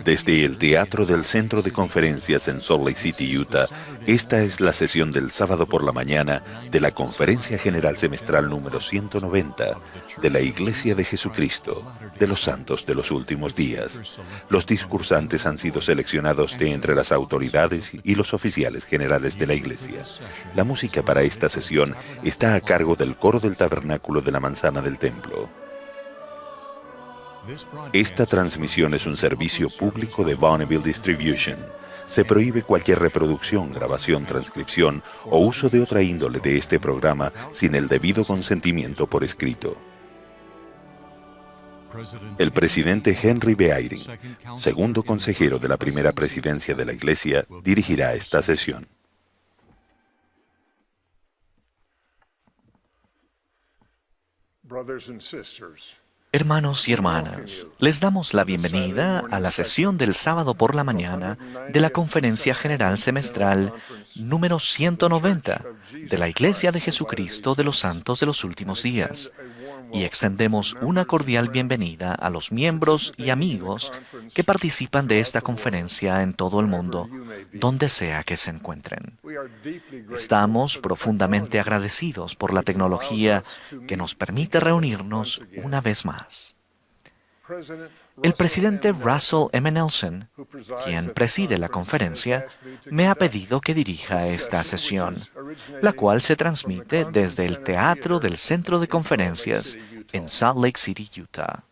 Desde el Teatro del Centro de Conferencias en Salt Lake City, Utah, esta es la sesión del sábado por la mañana de la Conferencia General Semestral número 190 de la Iglesia de Jesucristo de los Santos de los Últimos Días. Los discursantes han sido seleccionados de entre las autoridades y los oficiales generales de la Iglesia. La música para esta sesión está a cargo del coro del Tabernáculo de la Manzana del Templo. Esta transmisión es un servicio público de Bonneville Distribution. Se prohíbe cualquier reproducción, grabación, transcripción o uso de otra índole de este programa sin el debido consentimiento por escrito. El presidente Henry B. Eyring, segundo consejero de la primera presidencia de la Iglesia, dirigirá esta sesión. Hermanos y hermanas, les damos la bienvenida a la sesión del sábado por la mañana de la Conferencia General Semestral número 190 de la Iglesia de Jesucristo de los Santos de los Últimos Días, y extendemos una cordial bienvenida a los miembros y amigos que participan de esta conferencia en todo el mundo, donde sea que se encuentren. Estamos profundamente agradecidos por la tecnología que nos permite reunirnos una vez más. El presidente Russell M. Nelson, quien preside la conferencia, me ha pedido que dirija esta sesión, la cual se transmite desde el Teatro del Centro de Conferencias en Salt Lake City, Utah.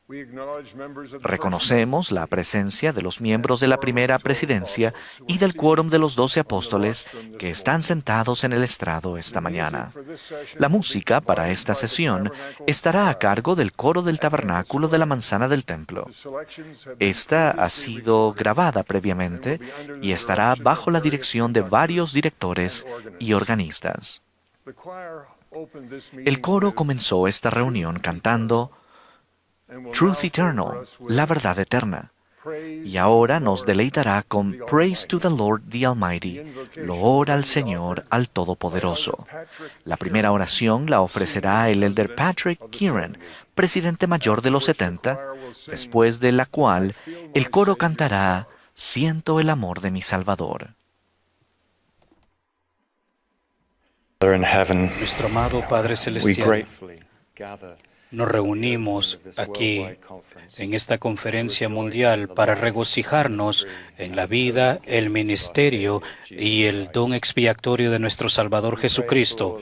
Reconocemos la presencia de los miembros de la primera presidencia y del quórum de los 12 apóstoles que están sentados en el estrado esta mañana. La música para esta sesión estará a cargo del coro del Tabernáculo de la Manzana del Templo. Esta ha sido grabada previamente y estará bajo la dirección de varios directores y organistas. El coro comenzó esta reunión cantando Truth Eternal, la verdad eterna. Y ahora nos deleitará con Praise to the Lord the Almighty, loor al Señor, al Todopoderoso. La primera oración la ofrecerá el elder Patrick Kieran, presidente mayor de los 70, después de la cual el coro cantará Siento el amor de mi Salvador. Nuestro amado Padre Celestial, nos reunimos aquí en esta conferencia mundial para regocijarnos en la vida, el ministerio y el don expiatorio de nuestro Salvador Jesucristo.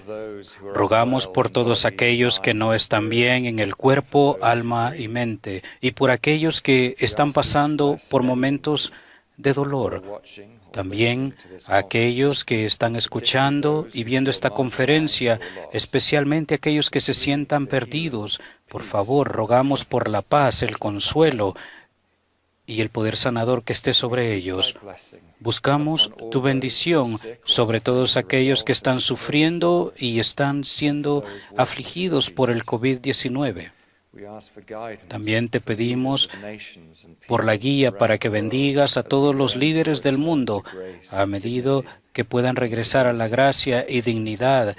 Rogamos por todos aquellos que no están bien en el cuerpo, alma y mente, y por aquellos que están pasando por momentos de dolor. También a aquellos que están escuchando y viendo esta conferencia, especialmente aquellos que se sientan perdidos. Por favor, rogamos por la paz, el consuelo y el poder sanador que esté sobre ellos. Buscamos tu bendición sobre todos aquellos que están sufriendo y están siendo afligidos por el COVID-19. También te pedimos por la guía para que bendigas a todos los líderes del mundo a medida que puedan regresar a la gracia y dignidad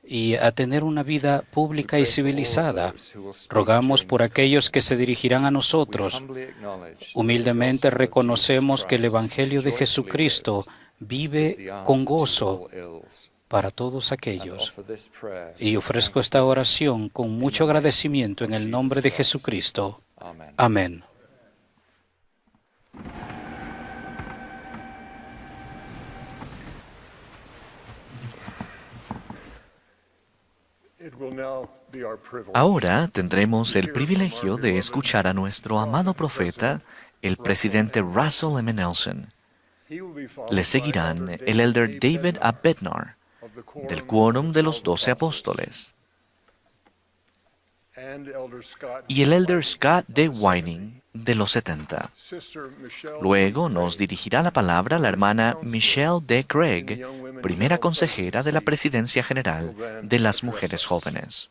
y a tener una vida pública y civilizada. Rogamos por aquellos que se dirigirán a nosotros. Humildemente reconocemos que el Evangelio de Jesucristo vive con gozo para todos aquellos. Y ofrezco esta oración con mucho agradecimiento en el nombre de Jesucristo. Amén. Ahora tendremos el privilegio de escuchar a nuestro amado profeta, el presidente Russell M. Nelson. Le seguirán el elder David A. Bednar, del quórum de los 12 apóstoles, y el elder Scott D. Whiting, de los 70. Luego nos dirigirá la palabra la hermana Michelle D. Craig, primera consejera de la Presidencia General de las Mujeres Jóvenes.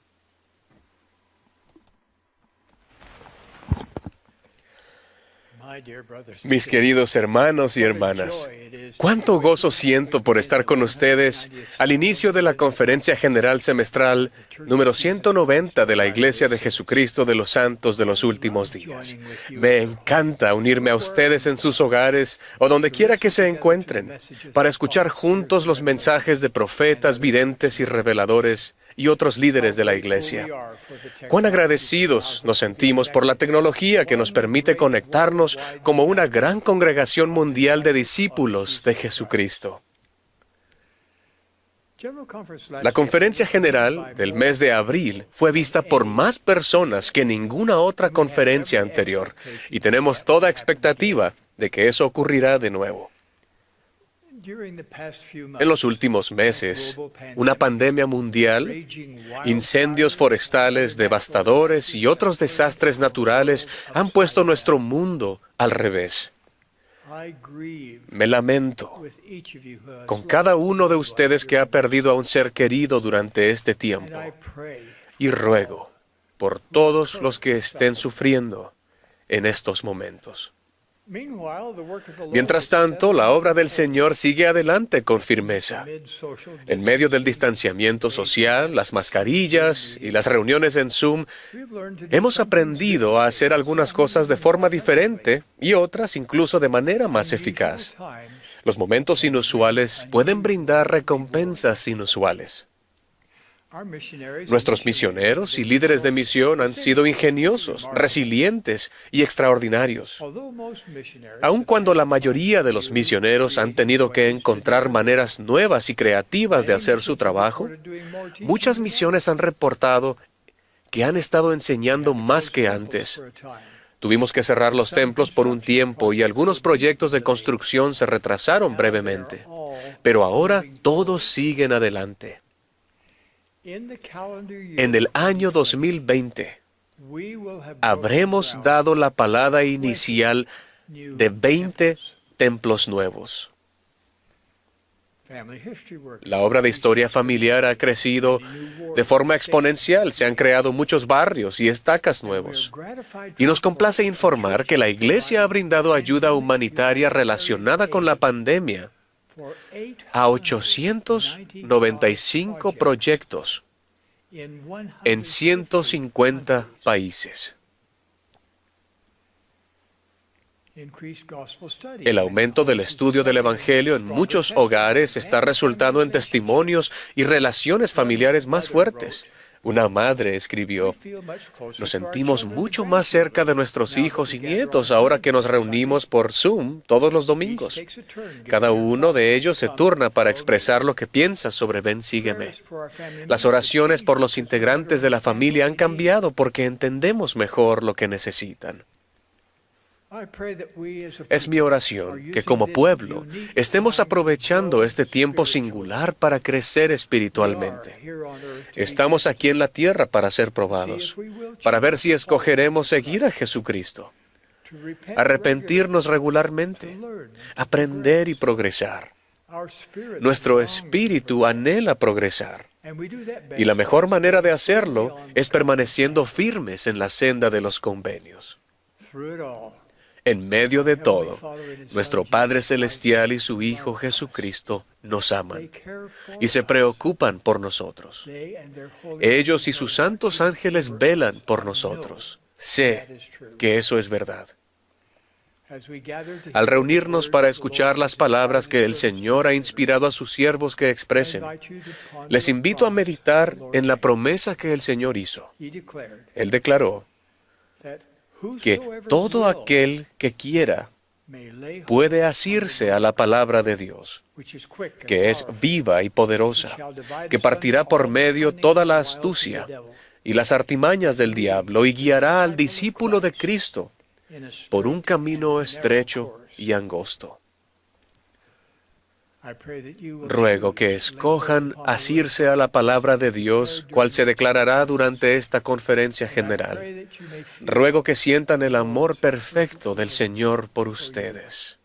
Mis queridos hermanos y hermanas, cuánto gozo siento por estar con ustedes al inicio de la Conferencia General Semestral número 190 de la Iglesia de Jesucristo de los Santos de los Últimos Días. Me encanta unirme a ustedes en sus hogares o donde quiera que se encuentren para escuchar juntos los mensajes de profetas, videntes y reveladores y otros líderes de la Iglesia. Cuán agradecidos nos sentimos por la tecnología que nos permite conectarnos como una gran congregación mundial de discípulos de Jesucristo. La conferencia general del mes de abril fue vista por más personas que ninguna otra conferencia anterior, y tenemos toda expectativa de que eso ocurrirá de nuevo. En los últimos meses, una pandemia mundial, incendios forestales devastadores y otros desastres naturales han puesto nuestro mundo al revés. Me lamento con cada uno de ustedes que ha perdido a un ser querido durante este tiempo y ruego por todos los que estén sufriendo en estos momentos. Mientras tanto, la obra del Señor sigue adelante con firmeza. En medio del distanciamiento social, las mascarillas y las reuniones en Zoom, hemos aprendido a hacer algunas cosas de forma diferente y otras incluso de manera más eficaz. Los momentos inusuales pueden brindar recompensas inusuales. Nuestros misioneros y líderes de misión han sido ingeniosos, resilientes y extraordinarios. Aun cuando la mayoría de los misioneros han tenido que encontrar maneras nuevas y creativas de hacer su trabajo, muchas misiones han reportado que han estado enseñando más que antes. Tuvimos que cerrar los templos por un tiempo y algunos proyectos de construcción se retrasaron brevemente. Pero ahora todos siguen adelante. En el año 2020, habremos dado la palada inicial de 20 templos nuevos. La obra de historia familiar ha crecido de forma exponencial. Se han creado muchos barrios y estacas nuevos. Y nos complace informar que la Iglesia ha brindado ayuda humanitaria relacionada con la pandemia a 895 proyectos en 150 países. El aumento del estudio del Evangelio en muchos hogares está resultando en testimonios y relaciones familiares más fuertes. Una madre escribió: "Nos sentimos mucho más cerca de nuestros hijos y nietos ahora que nos reunimos por Zoom todos los domingos. Cada uno de ellos se turna para expresar lo que piensa sobre Ven, sígueme. Las oraciones por los integrantes de la familia han cambiado porque entendemos mejor lo que necesitan. Es mi oración que como pueblo estemos aprovechando este tiempo singular para crecer espiritualmente. Estamos aquí en la tierra para ser probados, para ver si escogeremos seguir a Jesucristo, arrepentirnos regularmente, aprender y progresar. Nuestro espíritu anhela progresar, y la mejor manera de hacerlo es permaneciendo firmes en la senda de los convenios. En medio de todo, nuestro Padre Celestial y su Hijo Jesucristo nos aman y se preocupan por nosotros. Ellos y sus santos ángeles velan por nosotros. Sé que eso es verdad. Al reunirnos para escuchar las palabras que el Señor ha inspirado a sus siervos que expresen, les invito a meditar en la promesa que el Señor hizo. Él declaró que todo aquel que quiera puede asirse a la palabra de Dios, que es viva y poderosa, que partirá por medio toda la astucia y las artimañas del diablo y guiará al discípulo de Cristo por un camino estrecho y angosto. Ruego que escojan asirse a la palabra de Dios, cual se declarará durante esta conferencia general. Ruego que sientan el amor perfecto del Señor por ustedes.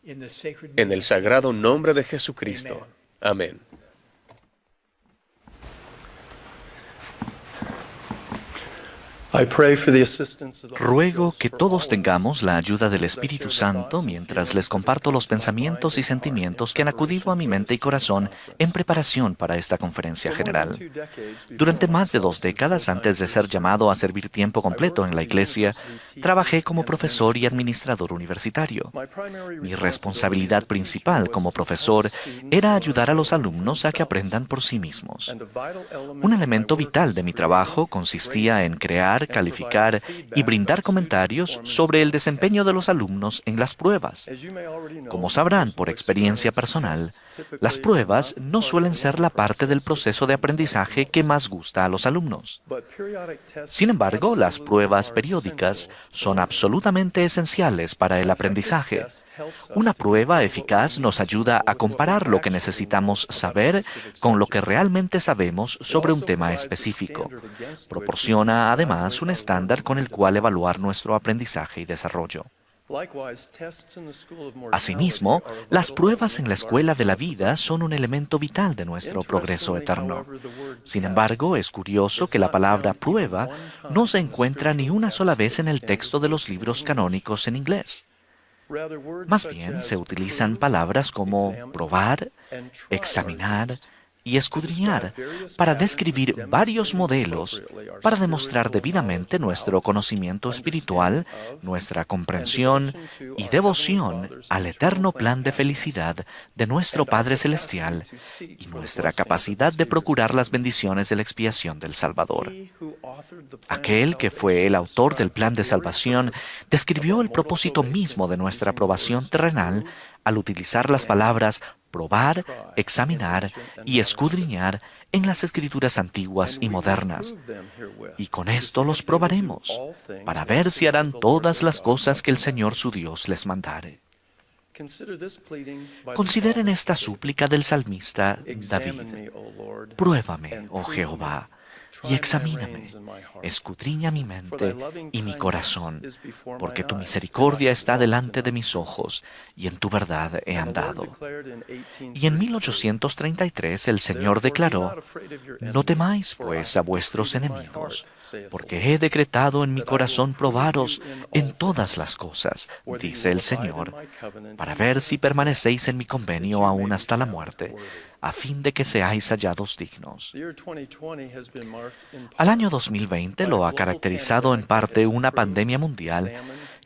En el sagrado nombre de Jesucristo. Amén. Ruego que todos tengamos la ayuda del Espíritu Santo mientras les comparto los pensamientos y sentimientos que han acudido a mi mente y corazón en preparación para esta conferencia general. Durante más de 2 décadas antes de ser llamado a servir tiempo completo en la Iglesia, trabajé como profesor y administrador universitario. Mi responsabilidad principal como profesor era ayudar a los alumnos a que aprendan por sí mismos. Un elemento vital de mi trabajo consistía en crear, calificar y brindar comentarios sobre el desempeño de los alumnos en las pruebas. Como sabrán por experiencia personal, las pruebas no suelen ser la parte del proceso de aprendizaje que más gusta a los alumnos. Sin embargo, las pruebas periódicas son absolutamente esenciales para el aprendizaje. Una prueba eficaz nos ayuda a comparar lo que necesitamos saber con lo que realmente sabemos sobre un tema específico. Proporciona además un estándar con el cual evaluar nuestro aprendizaje y desarrollo. Asimismo, las pruebas en la escuela de la vida son un elemento vital de nuestro progreso eterno. Sin embargo, es curioso que la palabra prueba no se encuentra ni una sola vez en el texto de los libros canónicos en inglés. Más bien, se utilizan palabras como probar, examinar y escudriñar para describir varios modelos para demostrar debidamente nuestro conocimiento espiritual, nuestra comprensión y devoción al eterno plan de felicidad de nuestro Padre Celestial y nuestra capacidad de procurar las bendiciones de la expiación del Salvador. Aquel que fue el autor del plan de salvación describió el propósito mismo de nuestra aprobación terrenal al utilizar las palabras probar, examinar y escudriñar en las escrituras antiguas y modernas. Y con esto los probaremos, para ver si harán todas las cosas que el Señor su Dios les mandare. Consideren esta súplica del salmista David. Pruébame, oh Jehová, y examíname, escudriña mi mente y mi corazón, porque tu misericordia está delante de mis ojos, y en tu verdad he andado. Y en 1833 el Señor declaró, no temáis pues a vuestros enemigos, porque he decretado en mi corazón probaros en todas las cosas, dice el Señor, para ver si permanecéis en mi convenio aún hasta la muerte, a fin de que seáis hallados dignos. Al año 2020 lo ha caracterizado en parte una pandemia mundial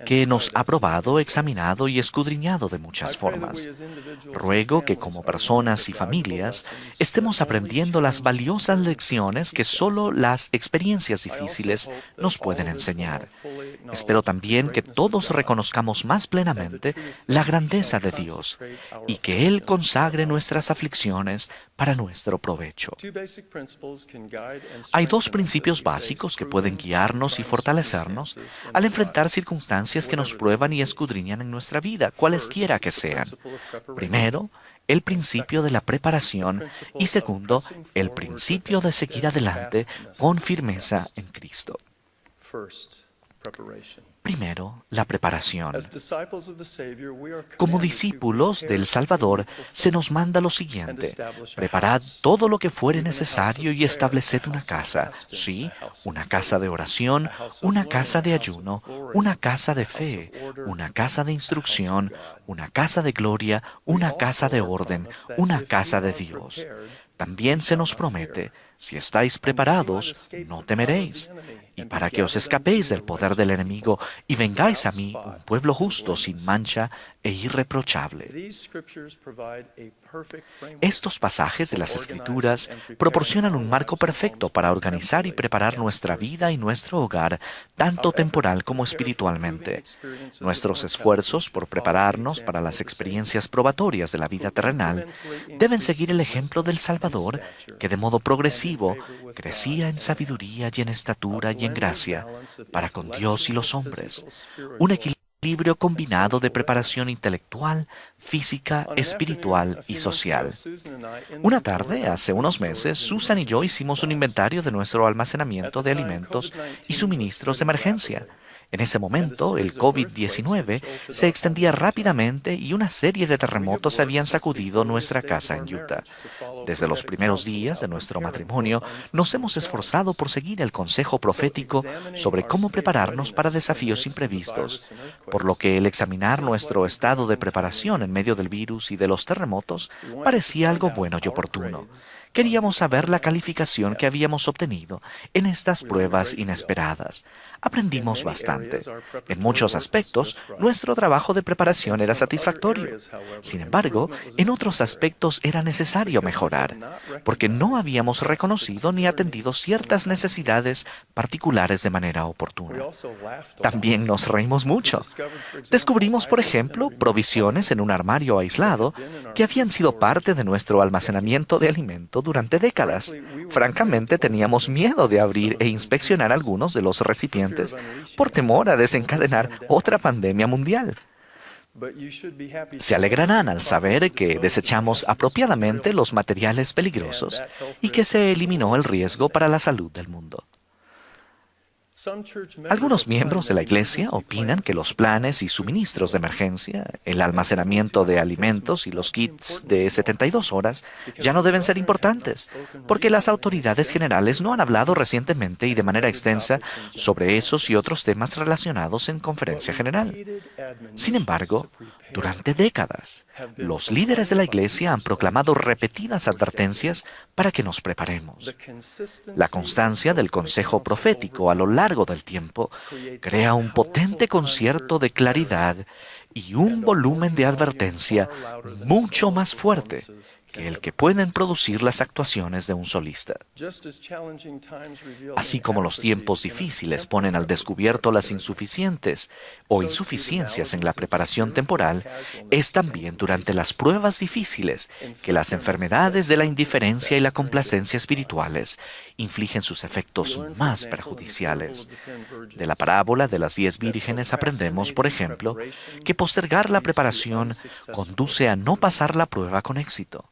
que nos ha probado, examinado y escudriñado de muchas formas. Ruego que como personas y familias estemos aprendiendo las valiosas lecciones que solo las experiencias difíciles nos pueden enseñar. Espero también que todos reconozcamos más plenamente la grandeza de Dios y que Él consagre nuestras aflicciones para nuestro provecho. Hay 2 principios básicos que pueden guiarnos y fortalecernos al enfrentar circunstancias que nos prueban y escudriñan en nuestra vida, cualesquiera que sean. Primero, el principio de la preparación y segundo, el principio de seguir adelante con firmeza en Cristo. Primero, la preparación. Como discípulos del Salvador, se nos manda lo siguiente: preparad todo lo que fuere necesario y estableced una casa, sí, una casa de oración, una casa de ayuno, una casa de fe, una casa de instrucción, una casa de gloria, una casa de orden, una casa de Dios. También se nos promete, si estáis preparados, no temeréis. Y para que os escapéis del poder del enemigo y vengáis a mí, un pueblo justo, sin mancha e irreprochable. Estos pasajes de las Escrituras proporcionan un marco perfecto para organizar y preparar nuestra vida y nuestro hogar, tanto temporal como espiritualmente. Nuestros esfuerzos por prepararnos para las experiencias probatorias de la vida terrenal deben seguir el ejemplo del Salvador, que de modo progresivo crecía en sabiduría y en estatura y en gracia para con Dios y los hombres. Un equilibrio combinado de preparación intelectual, física, espiritual y social. Una tarde, hace unos meses, Susan y yo hicimos un inventario de nuestro almacenamiento de alimentos y suministros de emergencia. En ese momento, el COVID-19 se extendía rápidamente y una serie de terremotos habían sacudido nuestra casa en Utah. Desde los primeros días de nuestro matrimonio, nos hemos esforzado por seguir el consejo profético sobre cómo prepararnos para desafíos imprevistos, por lo que el examinar nuestro estado de preparación en medio del virus y de los terremotos parecía algo bueno y oportuno. Queríamos saber la calificación que habíamos obtenido en estas pruebas inesperadas. Aprendimos bastante. En muchos aspectos, nuestro trabajo de preparación era satisfactorio. Sin embargo, en otros aspectos era necesario mejorar, porque no habíamos reconocido ni atendido ciertas necesidades particulares de manera oportuna. También nos reímos mucho. Descubrimos, por ejemplo, provisiones en un armario aislado que habían sido parte de nuestro almacenamiento de alimento durante décadas. Francamente, teníamos miedo de abrir e inspeccionar algunos de los recipientes por temor a desencadenar otra pandemia mundial. Se alegrarán al saber que desechamos apropiadamente los materiales peligrosos y que se eliminó el riesgo para la salud del mundo. Algunos miembros de la Iglesia opinan que los planes y suministros de emergencia, el almacenamiento de alimentos y los kits de 72 horas ya no deben ser importantes, porque las autoridades generales no han hablado recientemente y de manera extensa sobre esos y otros temas relacionados en conferencia general. Sin embargo, durante décadas, los líderes de la Iglesia han proclamado repetidas advertencias para que nos preparemos. La constancia del consejo profético a lo largo del tiempo crea un potente concierto de claridad y un volumen de advertencia mucho más fuerte que el que pueden producir las actuaciones de un solista. Así como los tiempos difíciles ponen al descubierto las insuficientes o insuficiencias en la preparación temporal, es también durante las pruebas difíciles que las enfermedades de la indiferencia y la complacencia espirituales infligen sus efectos más perjudiciales. De la parábola de las 10 vírgenes aprendemos, por ejemplo, que postergar la preparación conduce a no pasar la prueba con éxito.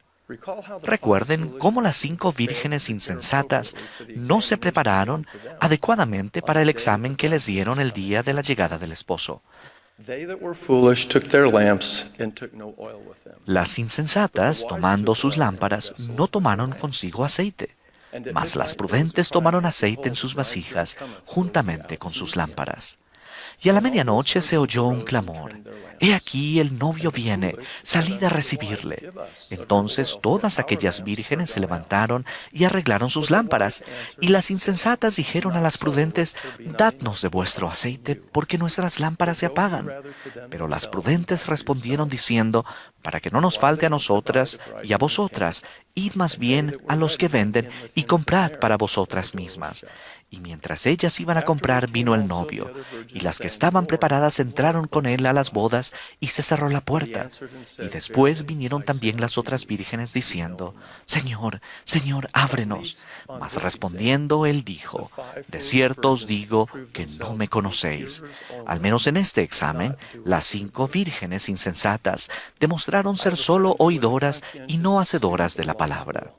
Recuerden cómo las 5 vírgenes insensatas no se prepararon adecuadamente para el examen que les dieron el día de la llegada del esposo. Las insensatas, tomando sus lámparas, no tomaron consigo aceite, mas las prudentes tomaron aceite en sus vasijas juntamente con sus lámparas. Y a la medianoche se oyó un clamor: «He aquí el novio viene, salid a recibirle». Entonces todas aquellas vírgenes se levantaron y arreglaron sus lámparas. Y las insensatas dijeron a las prudentes: «Dadnos de vuestro aceite, porque nuestras lámparas se apagan». Pero las prudentes respondieron diciendo: «Para que no nos falte a nosotras y a vosotras, id más bien a los que venden y comprad para vosotras mismas». Y mientras ellas iban a comprar, vino el novio, y las que estaban preparadas entraron con él a las bodas, y se cerró la puerta. Y después vinieron también las otras vírgenes diciendo: «Señor, Señor, ábrenos». Mas respondiendo él dijo: «De cierto os digo que no me conocéis». Al menos en este examen, las 5 vírgenes insensatas demostraron ser solo oidoras y no hacedoras de la palabra.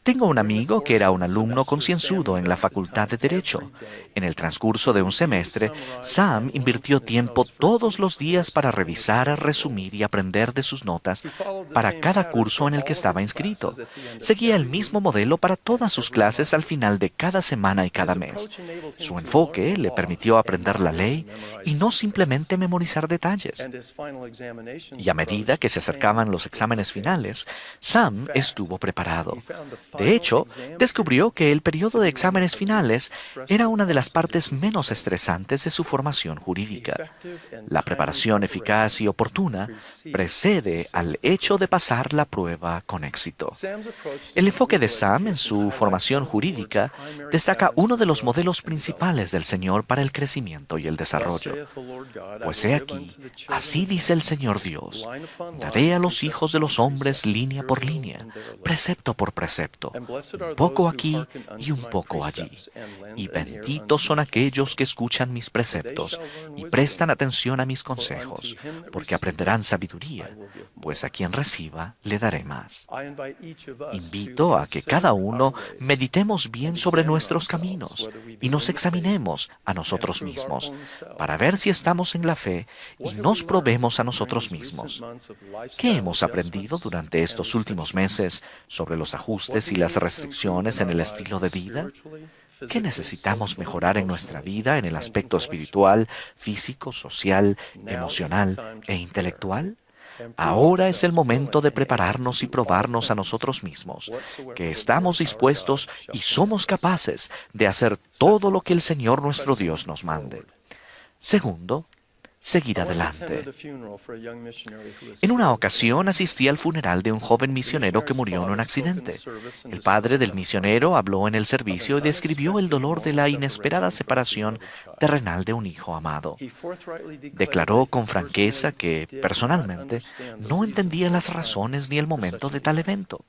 Tengo un amigo que era un alumno concienzudo en la Facultad de Derecho. En el transcurso de un semestre, Sam invirtió tiempo todos los días para revisar, resumir y aprender de sus notas para cada curso en el que estaba inscrito. Seguía el mismo modelo para todas sus clases al final de cada semana y cada mes. Su enfoque le permitió aprender la ley y no simplemente memorizar detalles. Y a medida que se acercaban los exámenes finales, Sam estuvo preparado. De hecho, descubrió que el periodo de exámenes finales era una de las partes menos estresantes de su formación jurídica. La preparación eficaz y oportuna precede al hecho de pasar la prueba con éxito. El enfoque de Sam en su formación jurídica destaca uno de los modelos principales del Señor para el crecimiento y el desarrollo. Pues he aquí, así dice el Señor Dios: daré a los hijos de los hombres línea por línea, precepto por precepto, esto, un poco aquí y un poco allí. Y benditos son aquellos que escuchan mis preceptos y prestan atención a mis consejos, porque aprenderán sabiduría, pues a quien reciba le daré más. Invito a que cada uno meditemos bien sobre nuestros caminos y nos examinemos a nosotros mismos para ver si estamos en la fe y nos probemos a nosotros mismos. ¿Qué hemos aprendido durante estos últimos meses sobre los ajustes y las restricciones en el estilo de vida? ¿Qué necesitamos mejorar en nuestra vida en el aspecto espiritual, físico, social, emocional e intelectual? Ahora es el momento de prepararnos y probarnos a nosotros mismos, que estamos dispuestos y somos capaces de hacer todo lo que el Señor nuestro Dios nos mande. Segundo, seguir adelante. En una ocasión asistí al funeral de un joven misionero que murió en un accidente. El padre del misionero habló en el servicio y describió el dolor de la inesperada separación terrenal de un hijo amado. Declaró con franqueza que, personalmente, no entendía las razones ni el momento de tal evento.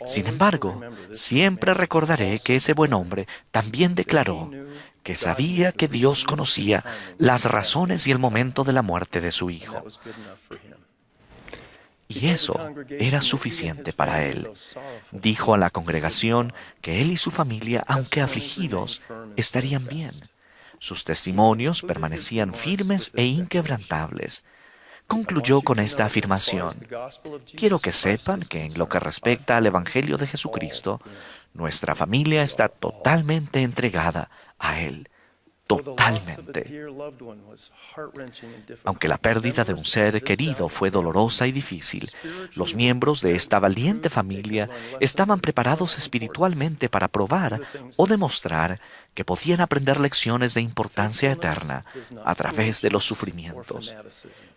Sin embargo, siempre recordaré que ese buen hombre también declaró que sabía que Dios conocía las razones y el momento de la muerte de su hijo. Y eso era suficiente para él. Dijo a la congregación que él y su familia, aunque afligidos, estarían bien. Sus testimonios permanecían firmes e inquebrantables. Concluyó con esta afirmación: quiero que sepan que en lo que respecta al Evangelio de Jesucristo, nuestra familia está totalmente entregada a Él. Totalmente. Aunque la pérdida de un ser querido fue dolorosa y difícil, los miembros de esta valiente familia estaban preparados espiritualmente para probar o demostrar que podían aprender lecciones de importancia eterna a través de los sufrimientos.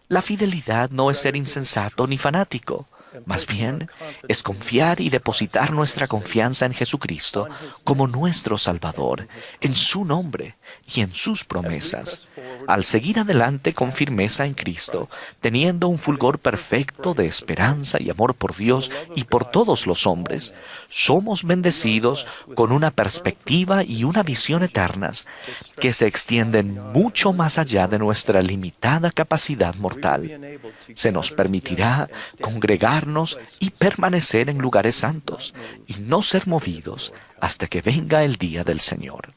La fidelidad no es ser insensato ni fanático. Más bien, es confiar y depositar nuestra confianza en Jesucristo como nuestro Salvador, en su nombre y en sus promesas. Al seguir adelante con firmeza en Cristo, teniendo un fulgor perfecto de esperanza y amor por Dios y por todos los hombres, somos bendecidos con una perspectiva y una visión eternas que se extienden mucho más allá de nuestra limitada capacidad mortal. Se nos permitirá congregarnos y permanecer en lugares santos y no ser movidos hasta que venga el día del Señor.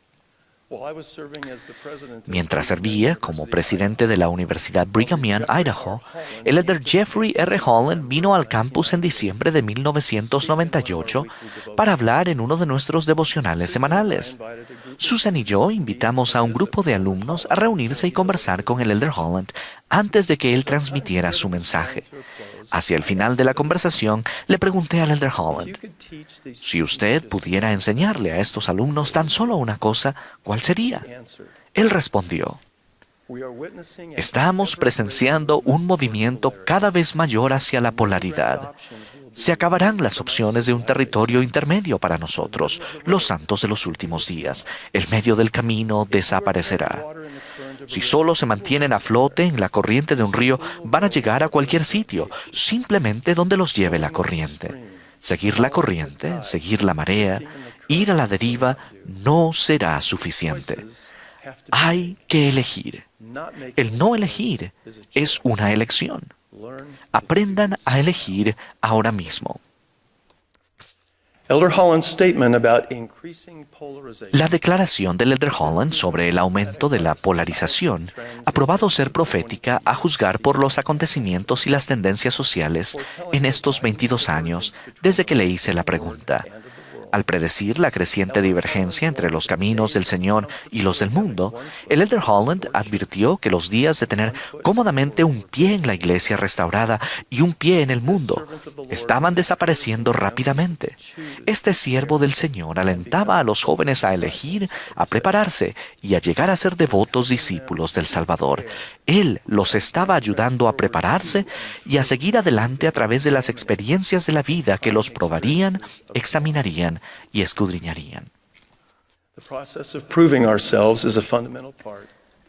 Mientras servía como presidente de la Universidad Brigham Young, Idaho, el elder Jeffrey R. Holland vino al campus en diciembre de 1998 para hablar en uno de nuestros devocionales semanales. Susan y yo invitamos a un grupo de alumnos a reunirse y conversar con el elder Holland antes de que él transmitiera su mensaje. Hacia el final de la conversación, le pregunté al elder Holland: si usted pudiera enseñarle a estos alumnos tan solo una cosa, ¿cuál sería? Él respondió: estamos presenciando un movimiento cada vez mayor hacia la polaridad. Se acabarán las opciones de un territorio intermedio para nosotros, los santos de los últimos días. El medio del camino desaparecerá. Si solo se mantienen a flote en la corriente de un río, van a llegar a cualquier sitio, simplemente donde los lleve la corriente. Seguir la corriente, seguir la marea, ir a la deriva, no será suficiente. Hay que elegir. El no elegir es una elección. Aprendan a elegir ahora mismo. La declaración del elder Holland sobre el aumento de la polarización ha probado ser profética a juzgar por los acontecimientos y las tendencias sociales en estos 22 años desde que le hice la pregunta. Al predecir la creciente divergencia entre los caminos del Señor y los del mundo, el elder Holland advirtió que los días de tener cómodamente un pie en la iglesia restaurada y un pie en el mundo estaban desapareciendo rápidamente. Este siervo del Señor alentaba a los jóvenes a elegir, a prepararse y a llegar a ser devotos discípulos del Salvador. Él los estaba ayudando a prepararse y a seguir adelante a través de las experiencias de la vida que los probarían, examinarían y escudriñarían.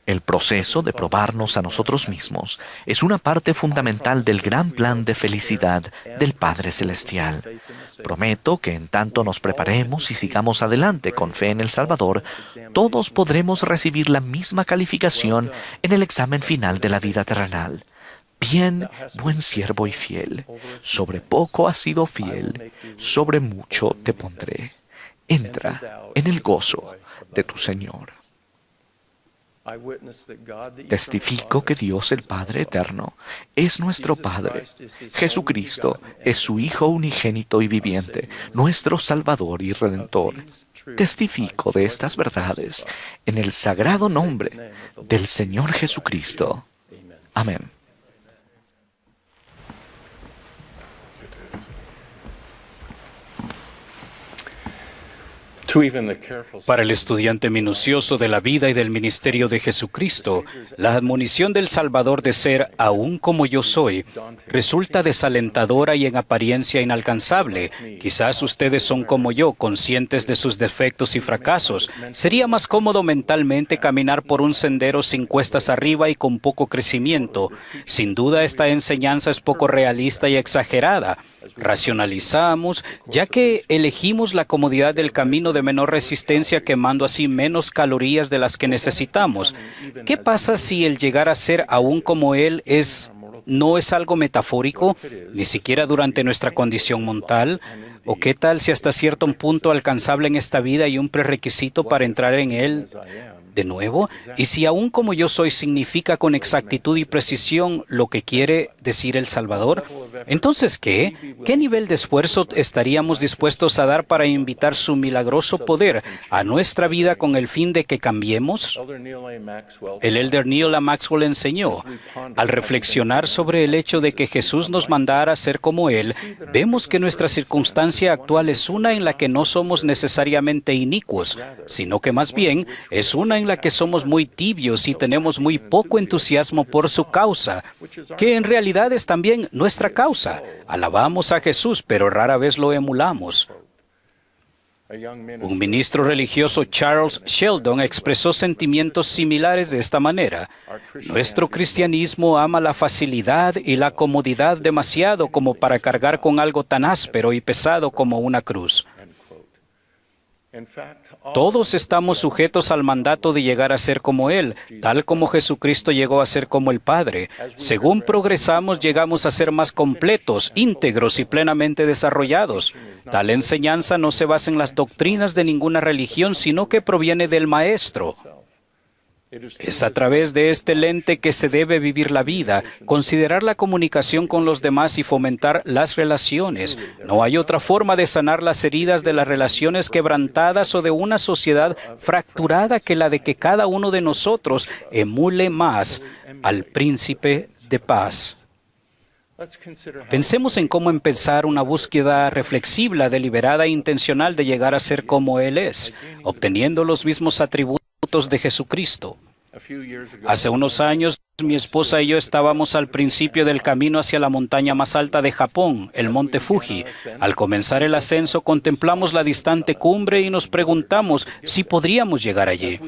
El proceso de probarnos a nosotros mismos es una parte fundamental del gran plan de felicidad del Padre Celestial. Prometo que en tanto nos preparemos y sigamos adelante con fe en el Salvador, todos podremos recibir la misma calificación en el examen final de la vida terrenal. Bien, buen siervo y fiel, sobre poco has sido fiel, sobre mucho te pondré. Entra en el gozo de tu Señor. Testifico que Dios el Padre Eterno es nuestro Padre. Jesucristo es su Hijo unigénito y viviente, nuestro Salvador y Redentor. Testifico de estas verdades en el sagrado nombre del Señor Jesucristo. Amén. Para el estudiante minucioso de la vida y del ministerio de Jesucristo, la admonición del Salvador de ser aún como yo soy resulta desalentadora y en apariencia inalcanzable. Quizás ustedes son como yo, conscientes de sus defectos y fracasos. Sería más cómodo mentalmente caminar por un sendero sin cuestas arriba y con poco crecimiento. Sin duda, esta enseñanza es poco realista y exagerada. Racionalizamos, ya que elegimos la comodidad del camino de menor resistencia, quemando así menos calorías de las que necesitamos. ¿Qué pasa si el llegar a ser aún como Él no es algo metafórico, ni siquiera durante nuestra condición mortal? ¿O qué tal si hasta cierto punto alcanzable en esta vida hay un prerequisito para entrar en Él de nuevo? Y si aún como yo soy significa con exactitud y precisión lo que quiere decir el Salvador, entonces ¿qué nivel de esfuerzo estaríamos dispuestos a dar para invitar su milagroso poder a nuestra vida con el fin de que cambiemos? El elder Neil A. Maxwell enseñó: al reflexionar sobre el hecho de que Jesús nos mandara a ser como Él, vemos que nuestra circunstancia actual es una en la que no somos necesariamente inicuos, sino que más bien es una en la que somos muy tibios y tenemos muy poco entusiasmo por su causa, que en realidad es también nuestra causa. Alabamos a Jesús, pero rara vez lo emulamos. Un ministro religioso, Charles Sheldon, expresó sentimientos similares de esta manera: nuestro cristianismo ama la facilidad y la comodidad demasiado como para cargar con algo tan áspero y pesado como una cruz. Todos estamos sujetos al mandato de llegar a ser como Él, tal como Jesucristo llegó a ser como el Padre. Según progresamos, llegamos a ser más completos, íntegros y plenamente desarrollados. Tal enseñanza no se basa en las doctrinas de ninguna religión, sino que proviene del Maestro. Es a través de este lente que se debe vivir la vida, considerar la comunicación con los demás y fomentar las relaciones. No hay otra forma de sanar las heridas de las relaciones quebrantadas o de una sociedad fracturada que la de que cada uno de nosotros emule más al Príncipe de Paz. Pensemos en cómo empezar una búsqueda reflexiva, deliberada e intencional de llegar a ser como Él es, obteniendo los mismos atributos de Jesucristo. Hace unos años, mi esposa y yo estábamos al principio del camino hacia la montaña más alta de Japón, el Monte Fuji. Al comenzar el ascenso, contemplamos la distante cumbre y nos preguntamos si podríamos llegar allí.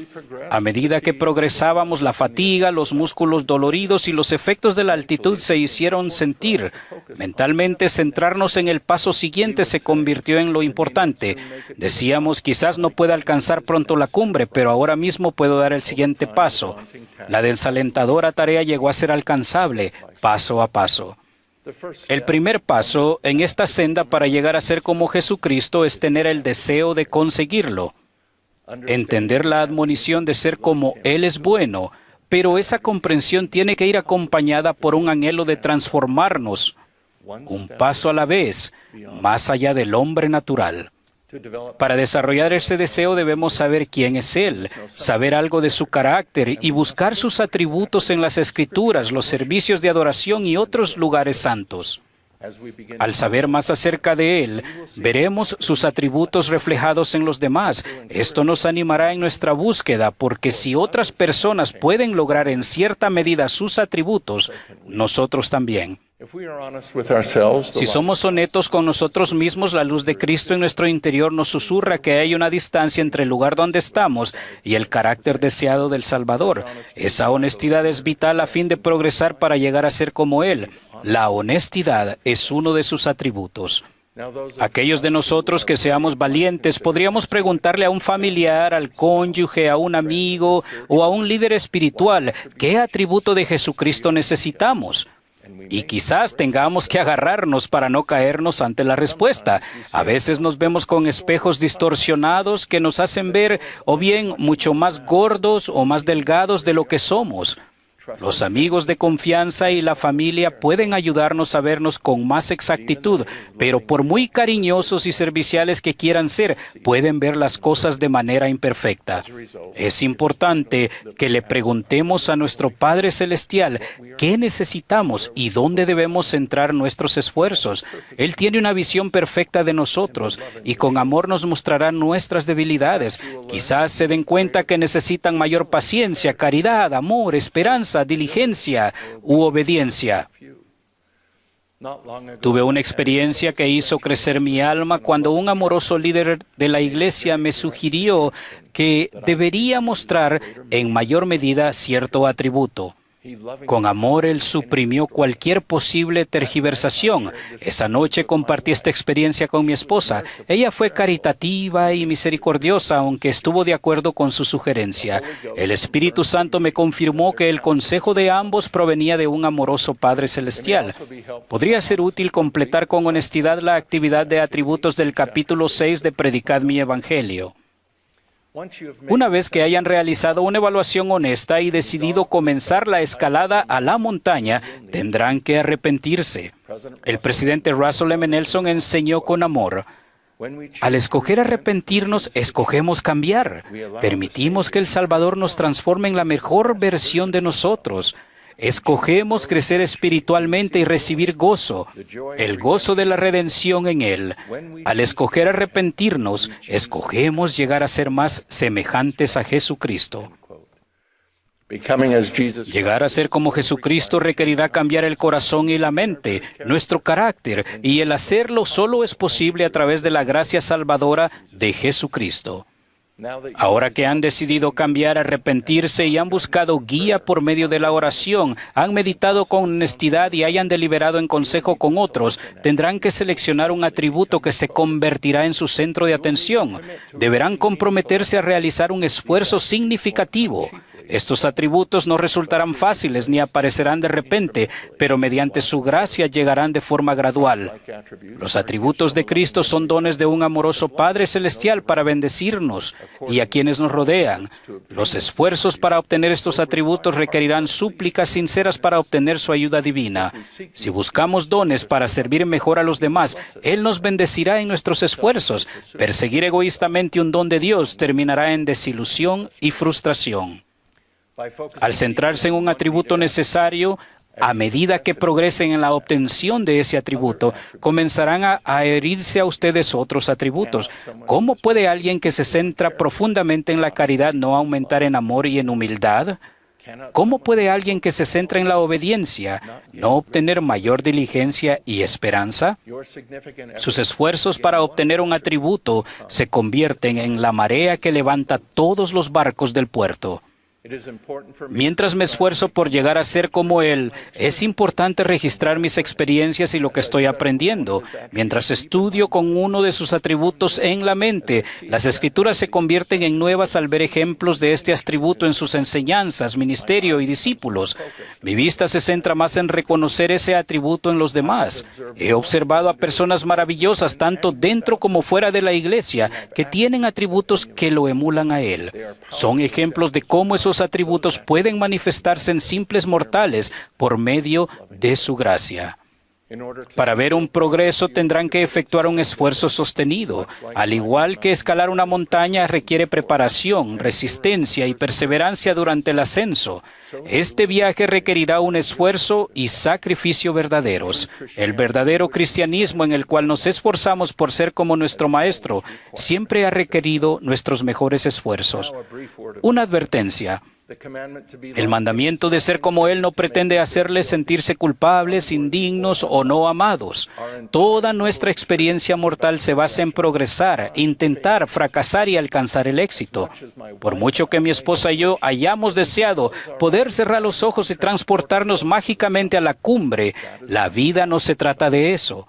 A medida que progresábamos, la fatiga, los músculos doloridos y los efectos de la altitud se hicieron sentir. Mentalmente, centrarnos en el paso siguiente se convirtió en lo importante. Decíamos: quizás no pueda alcanzar pronto la cumbre, pero ahora mismo puedo dar el siguiente paso. La desalentadora tarea llegó a ser alcanzable, paso a paso. El primer paso en esta senda para llegar a ser como Jesucristo es tener el deseo de conseguirlo. Entender la admonición de ser como Él es bueno, pero esa comprensión tiene que ir acompañada por un anhelo de transformarnos, un paso a la vez, más allá del hombre natural. Para desarrollar ese deseo debemos saber quién es Él, saber algo de su carácter y buscar sus atributos en las Escrituras, los servicios de adoración y otros lugares santos. Al saber más acerca de Él, veremos sus atributos reflejados en los demás. Esto nos animará en nuestra búsqueda, porque si otras personas pueden lograr en cierta medida sus atributos, nosotros también. Si somos honestos con nosotros mismos, la luz de Cristo en nuestro interior nos susurra que hay una distancia entre el lugar donde estamos y el carácter deseado del Salvador. Esa honestidad es vital a fin de progresar para llegar a ser como Él. La honestidad es uno de sus atributos. Aquellos de nosotros que seamos valientes, podríamos preguntarle a un familiar, al cónyuge, a un amigo o a un líder espiritual, ¿qué atributo de Jesucristo necesitamos? Y quizás tengamos que agarrarnos para no caernos ante la respuesta. A veces nos vemos con espejos distorsionados que nos hacen ver o bien mucho más gordos o más delgados de lo que somos. Los amigos de confianza y la familia pueden ayudarnos a vernos con más exactitud, pero por muy cariñosos y serviciales que quieran ser, pueden ver las cosas de manera imperfecta. Es importante que le preguntemos a nuestro Padre Celestial qué necesitamos y dónde debemos centrar nuestros esfuerzos. Él tiene una visión perfecta de nosotros y con amor nos mostrará nuestras debilidades. Quizás se den cuenta que necesitan mayor paciencia, caridad, amor, esperanza, diligencia u obediencia. Tuve una experiencia que hizo crecer mi alma cuando un amoroso líder de la iglesia me sugirió que debería mostrar en mayor medida cierto atributo. Con amor, él suprimió cualquier posible tergiversación. Esa noche compartí esta experiencia con mi esposa. Ella fue caritativa y misericordiosa, aunque estuvo de acuerdo con su sugerencia. El Espíritu Santo me confirmó que el consejo de ambos provenía de un amoroso Padre Celestial. Podría ser útil completar con honestidad la actividad de atributos del capítulo 6 de Predicad mi Evangelio. Una vez que hayan realizado una evaluación honesta y decidido comenzar la escalada a la montaña, tendrán que arrepentirse. El presidente Russell M. Nelson enseñó con amor: al escoger arrepentirnos, escogemos cambiar. Permitimos que el Salvador nos transforme en la mejor versión de nosotros. Escogemos crecer espiritualmente y recibir gozo, el gozo de la redención en Él. Al escoger arrepentirnos, escogemos llegar a ser más semejantes a Jesucristo. Llegar a ser como Jesucristo requerirá cambiar el corazón y la mente, nuestro carácter, y el hacerlo solo es posible a través de la gracia salvadora de Jesucristo. Ahora que han decidido cambiar, arrepentirse y han buscado guía por medio de la oración, han meditado con honestidad y hayan deliberado en consejo con otros, tendrán que seleccionar un atributo que se convertirá en su centro de atención. Deberán comprometerse a realizar un esfuerzo significativo. Estos atributos no resultarán fáciles ni aparecerán de repente, pero mediante su gracia llegarán de forma gradual. Los atributos de Cristo son dones de un amoroso Padre Celestial para bendecirnos y a quienes nos rodean. Los esfuerzos para obtener estos atributos requerirán súplicas sinceras para obtener su ayuda divina. Si buscamos dones para servir mejor a los demás, Él nos bendecirá en nuestros esfuerzos. Perseguir egoístamente un don de Dios terminará en desilusión y frustración. Al centrarse en un atributo necesario, a medida que progresen en la obtención de ese atributo, comenzarán a adherirse a ustedes otros atributos. ¿Cómo puede alguien que se centra profundamente en la caridad no aumentar en amor y en humildad? ¿Cómo puede alguien que se centra en la obediencia no obtener mayor diligencia y esperanza? Sus esfuerzos para obtener un atributo se convierten en la marea que levanta todos los barcos del puerto. Mientras me esfuerzo por llegar a ser como Él, es importante registrar mis experiencias y lo que estoy aprendiendo. Mientras estudio con uno de sus atributos en la mente, las Escrituras se convierten en nuevas al ver ejemplos de este atributo en sus enseñanzas, ministerio y discípulos. Mi vista se centra más en reconocer ese atributo en los demás. He observado a personas maravillosas, tanto dentro como fuera de la iglesia, que tienen atributos que lo emulan a Él. Son ejemplos de cómo esos atributos pueden manifestarse en simples mortales por medio de su gracia. Para ver un progreso tendrán que efectuar un esfuerzo sostenido. Al igual que escalar una montaña requiere preparación, resistencia y perseverancia durante el ascenso. Este viaje requerirá un esfuerzo y sacrificio verdaderos. El verdadero cristianismo en el cual nos esforzamos por ser como nuestro Maestro siempre ha requerido nuestros mejores esfuerzos. Una advertencia. El mandamiento de ser como Él no pretende hacerles sentirse culpables, indignos o no amados. Toda nuestra experiencia mortal se basa en progresar, intentar, fracasar y alcanzar el éxito. Por mucho que mi esposa y yo hayamos deseado poder cerrar los ojos y transportarnos mágicamente a la cumbre, la vida no se trata de eso.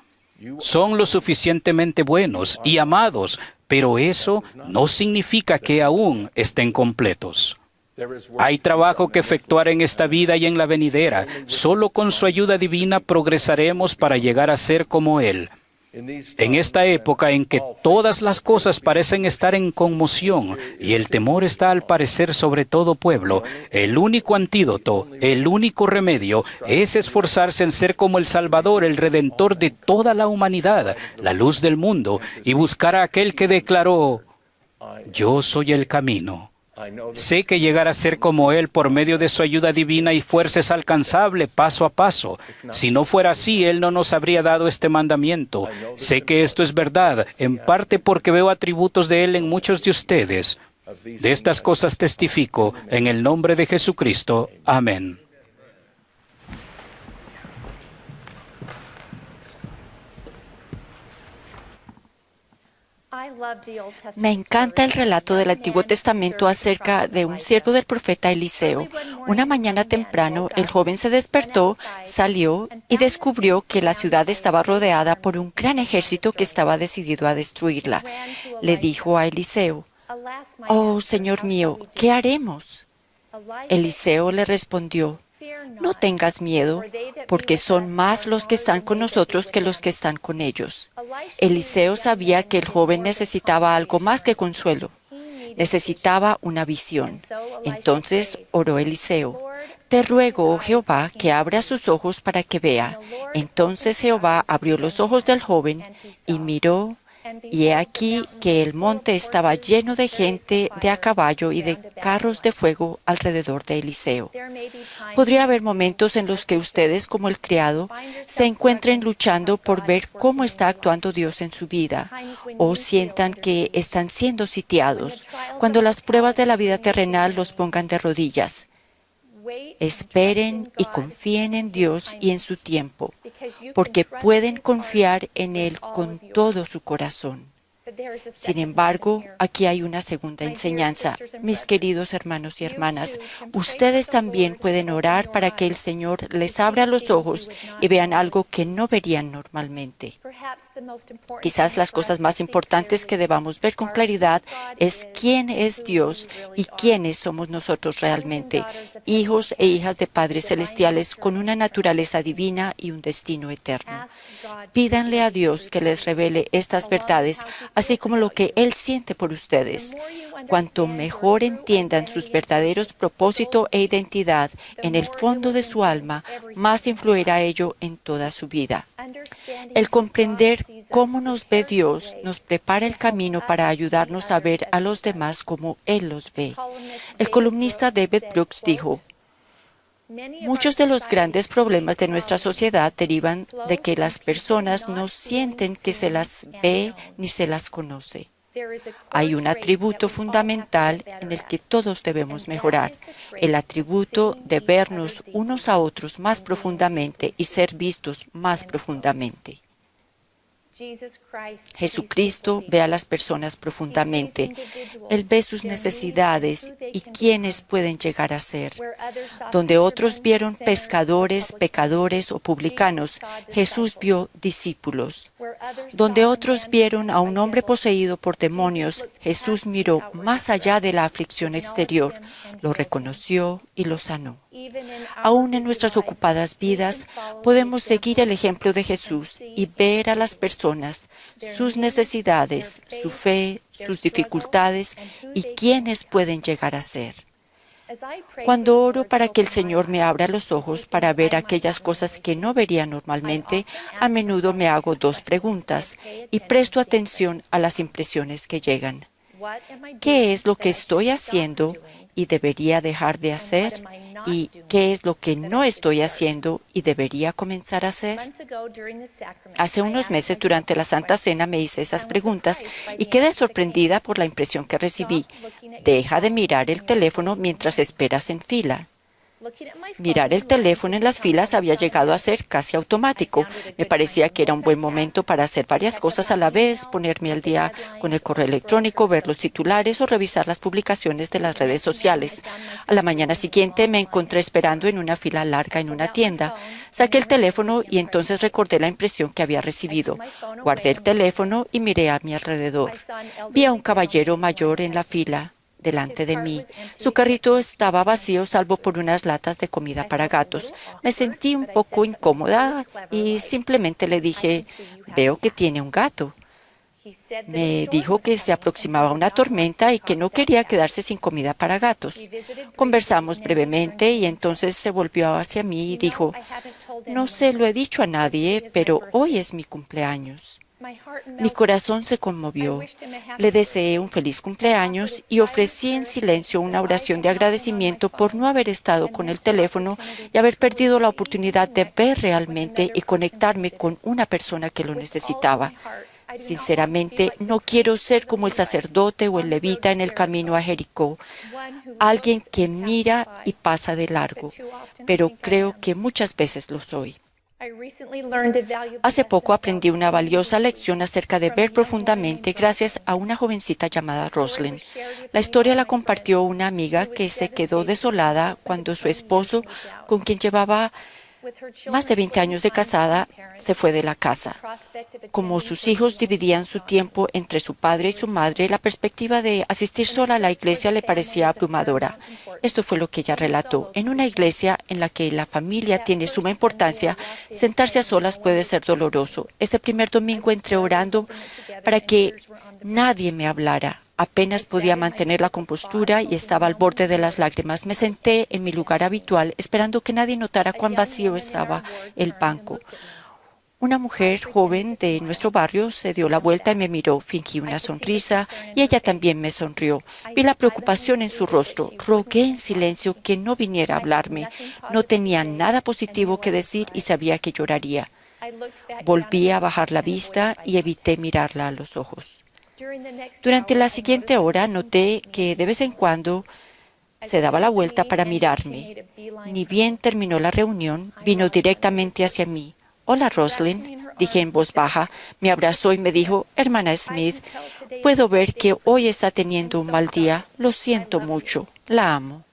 Son lo suficientemente buenos y amados, pero eso no significa que aún estén completos. Hay trabajo que efectuar en esta vida y en la venidera. Solo con su ayuda divina progresaremos para llegar a ser como Él. En esta época en que todas las cosas parecen estar en conmoción y el temor está al parecer sobre todo pueblo, el único antídoto, el único remedio es esforzarse en ser como el Salvador, el Redentor de toda la humanidad, la luz del mundo, y buscar a aquel que declaró: "Yo soy el camino". Sé que llegar a ser como Él por medio de su ayuda divina y fuerza es alcanzable paso a paso. Si no fuera así, Él no nos habría dado este mandamiento. Sé que esto es verdad, en parte porque veo atributos de Él en muchos de ustedes. De estas cosas testifico en el nombre de Jesucristo. Amén. Me encanta el relato del Antiguo Testamento acerca de un siervo del profeta Eliseo. Una mañana temprano, el joven se despertó, salió y descubrió que la ciudad estaba rodeada por un gran ejército que estaba decidido a destruirla. Le dijo a Eliseo: "Oh, Señor mío, ¿qué haremos?". Eliseo le respondió: "No tengas miedo, porque son más los que están con nosotros que los que están con ellos". Eliseo sabía que el joven necesitaba algo más que consuelo. Necesitaba una visión. Entonces oró Eliseo: "Te ruego, oh Jehová, que abra sus ojos para que vea". Entonces Jehová abrió los ojos del joven y miró, y he aquí que el monte estaba lleno de gente de a caballo y de carros de fuego alrededor de Eliseo. Podría haber momentos en los que ustedes, como el criado, se encuentren luchando por ver cómo está actuando Dios en su vida, o sientan que están siendo sitiados, cuando las pruebas de la vida terrenal los pongan de rodillas. Esperen y confíen en Dios y en su tiempo, porque pueden confiar en Él con todo su corazón. Sin embargo, aquí hay una segunda enseñanza. Mis queridos hermanos y hermanas, ustedes también pueden orar para que el Señor les abra los ojos y vean algo que no verían normalmente. Quizás las cosas más importantes que debamos ver con claridad es quién es Dios y quiénes somos nosotros realmente, hijos e hijas de padres celestiales con una naturaleza divina y un destino eterno. Pídanle a Dios que les revele estas verdades, así como lo que Él siente por ustedes. Cuanto mejor entiendan sus verdaderos propósito e identidad en el fondo de su alma, más influirá ello en toda su vida. El comprender cómo nos ve Dios nos prepara el camino para ayudarnos a ver a los demás como Él los ve. El columnista David Brooks dijo: "Muchos de los grandes problemas de nuestra sociedad derivan de que las personas no sienten que se las ve ni se las conoce. Hay un atributo fundamental en el que todos debemos mejorar, el atributo de vernos unos a otros más profundamente y ser vistos más profundamente. Jesucristo ve a las personas profundamente. Él ve sus necesidades y quiénes pueden llegar a ser. Donde otros vieron pescadores, pecadores o publicanos, Jesús vio discípulos. Donde otros vieron a un hombre poseído por demonios, Jesús miró más allá de la aflicción exterior, lo reconoció y lo sanó. Aún en nuestras ocupadas vidas, podemos seguir el ejemplo de Jesús y ver a las personas, sus necesidades, su fe, sus dificultades y quiénes pueden llegar a ser. Cuando oro para que el Señor me abra los ojos para ver aquellas cosas que no vería normalmente, a menudo me hago dos preguntas y presto atención a las impresiones que llegan. ¿Qué es lo que estoy haciendo y debería dejar de hacer? ¿Y qué es lo que no estoy haciendo y debería comenzar a hacer? Hace unos meses, durante la Santa Cena, me hice esas preguntas y quedé sorprendida por la impresión que recibí. Deja de mirar el teléfono mientras esperas en fila. Mirar el teléfono en las filas había llegado a ser casi automático. Me parecía que era un buen momento para hacer varias cosas a la vez, ponerme al día con el correo electrónico, ver los titulares o revisar las publicaciones de las redes sociales. A la mañana siguiente me encontré esperando en una fila larga en una tienda. Saqué el teléfono y entonces recordé la impresión que había recibido. Guardé el teléfono y miré a mi alrededor. Vi a un caballero mayor en la fila delante de mí. Su carrito estaba vacío salvo por unas latas de comida para gatos. Me sentí un poco incómoda y simplemente le dije, veo que tiene un gato. Me dijo que se aproximaba una tormenta y que no quería quedarse sin comida para gatos. Conversamos brevemente y entonces se volvió hacia mí y dijo, no se lo he dicho a nadie, pero hoy es mi cumpleaños. Mi corazón se conmovió. Le deseé un feliz cumpleaños y ofrecí en silencio una oración de agradecimiento por no haber estado con el teléfono y haber perdido la oportunidad de ver realmente y conectarme con una persona que lo necesitaba. Sinceramente, no quiero ser como el sacerdote o el levita en el camino a Jericó, alguien que mira y pasa de largo, pero creo que muchas veces lo soy. Hace poco aprendí una valiosa lección acerca de ver profundamente gracias a una jovencita llamada Roslyn. La historia la compartió una amiga que se quedó desolada cuando su esposo, con quien llevaba más de 20 años de casada, se fue de la casa. Como sus hijos dividían su tiempo entre su padre y su madre, la perspectiva de asistir sola a la iglesia le parecía abrumadora. Esto fue lo que ella relató. En una iglesia en la que la familia tiene suma importancia, sentarse a solas puede ser doloroso. Ese primer domingo entré orando para que nadie me hablara. Apenas podía mantener la compostura y estaba al borde de las lágrimas. Me senté en mi lugar habitual, esperando que nadie notara cuán vacío estaba el banco. Una mujer joven de nuestro barrio se dio la vuelta y me miró. Fingí una sonrisa y ella también me sonrió. Vi la preocupación en su rostro. Rogué en silencio que no viniera a hablarme. No tenía nada positivo que decir y sabía que lloraría. Volví a bajar la vista y evité mirarla a los ojos. Durante la siguiente hora noté que de vez en cuando se daba la vuelta para mirarme. Ni bien terminó la reunión, vino directamente hacia mí. «Hola, Roslyn», dije en voz baja. Me abrazó y me dijo, «Hermana Smith, puedo ver que hoy está teniendo un mal día. Lo siento mucho. La amo».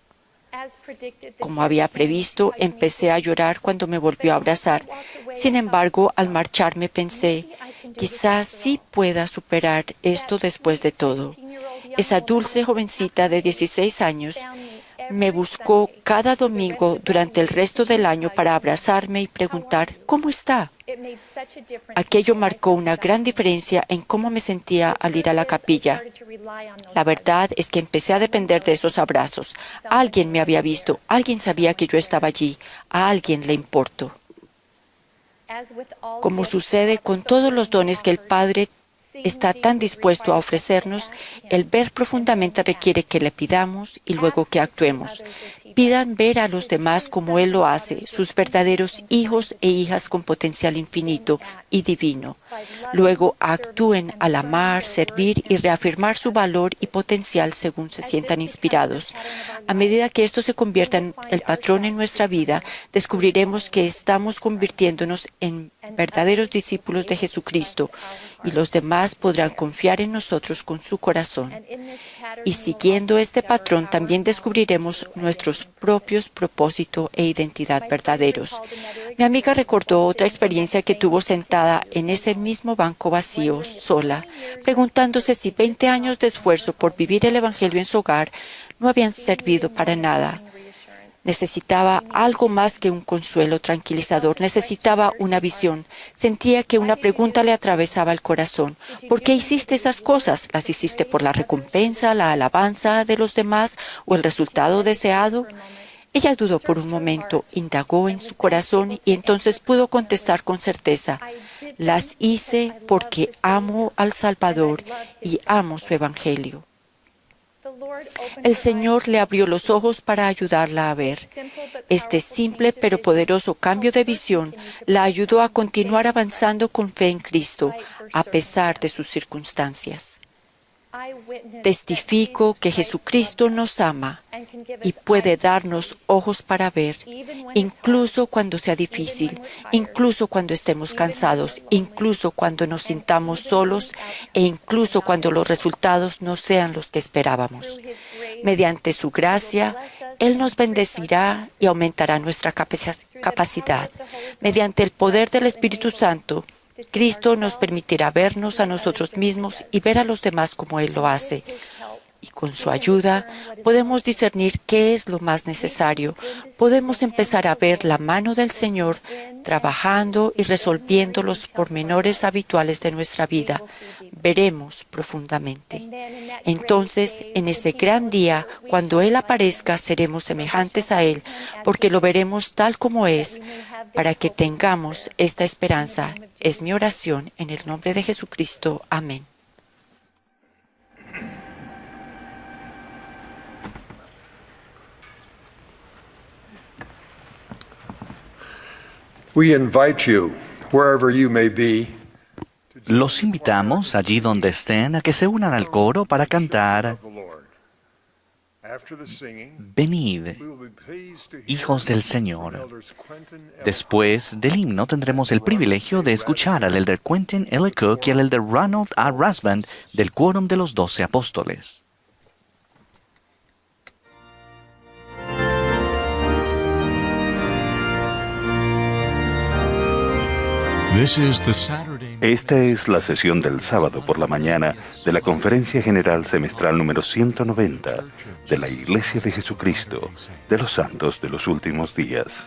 Como había previsto, empecé a llorar cuando me volvió a abrazar. Sin embargo, al marcharme pensé, quizás sí pueda superar esto después de todo. Esa dulce jovencita de 16 años me buscó cada domingo durante el resto del año para abrazarme y preguntar, ¿cómo está? Aquello marcó una gran diferencia en cómo me sentía al ir a la capilla. La verdad es que empecé a depender de esos abrazos. Alguien me había visto, alguien sabía que yo estaba allí, a alguien le importo. Como sucede con todos los dones que el Padre está tan dispuesto a ofrecernos, el ver profundamente requiere que le pidamos y luego que actuemos. Pidan ver a los demás como Él lo hace, sus verdaderos hijos e hijas con potencial infinito y divino. Luego actúen al amar, servir y reafirmar su valor y potencial según se sientan inspirados. A medida que esto se convierta en el patrón en nuestra vida, descubriremos que estamos convirtiéndonos en verdaderos discípulos de Jesucristo y los demás podrán confiar en nosotros con su corazón. Y siguiendo este patrón también descubriremos nuestros propios propósito e identidad verdaderos. Mi amiga recordó otra experiencia que tuvo sentada en ese mismo banco vacío, sola, preguntándose si 20 años de esfuerzo por vivir el Evangelio en su hogar no habían servido para nada. Necesitaba algo más que un consuelo tranquilizador, necesitaba una visión. Sentía que una pregunta le atravesaba el corazón. ¿Por qué hiciste esas cosas? ¿Las hiciste por la recompensa, la alabanza de los demás o el resultado deseado? Ella dudó por un momento, indagó en su corazón y entonces pudo contestar con certeza. Las hice porque amo al Salvador y amo su Evangelio. El Señor le abrió los ojos para ayudarla a ver. Este simple pero poderoso cambio de visión la ayudó a continuar avanzando con fe en Cristo, a pesar de sus circunstancias. Testifico que Jesucristo nos ama y puede darnos ojos para ver, incluso cuando sea difícil, incluso cuando estemos cansados, incluso cuando nos sintamos solos e incluso cuando los resultados no sean los que esperábamos. Mediante su gracia, Él nos bendecirá y aumentará nuestra capacidad. Mediante el poder del Espíritu Santo, Cristo nos permitirá vernos a nosotros mismos y ver a los demás como Él lo hace. Y con su ayuda podemos discernir qué es lo más necesario. Podemos empezar a ver la mano del Señor trabajando y resolviendo los pormenores habituales de nuestra vida. Veremos profundamente. Entonces, en ese gran día, cuando Él aparezca, seremos semejantes a Él, porque lo veremos tal como es, para que tengamos esta esperanza. Es mi oración en el nombre de Jesucristo. Amén. We invite you, wherever you may be, Los invitamos, allí donde estén, a que se unan al coro para cantar Venid, hijos del Señor. Después del himno tendremos el privilegio de escuchar al elder Quentin L. Cook y al elder Ronald A. Rasband del Quórum de los 12 Apóstoles. Esta es la sesión del sábado por la mañana de la Conferencia General Semestral número 190 de la Iglesia de Jesucristo de los Santos de los Últimos Días.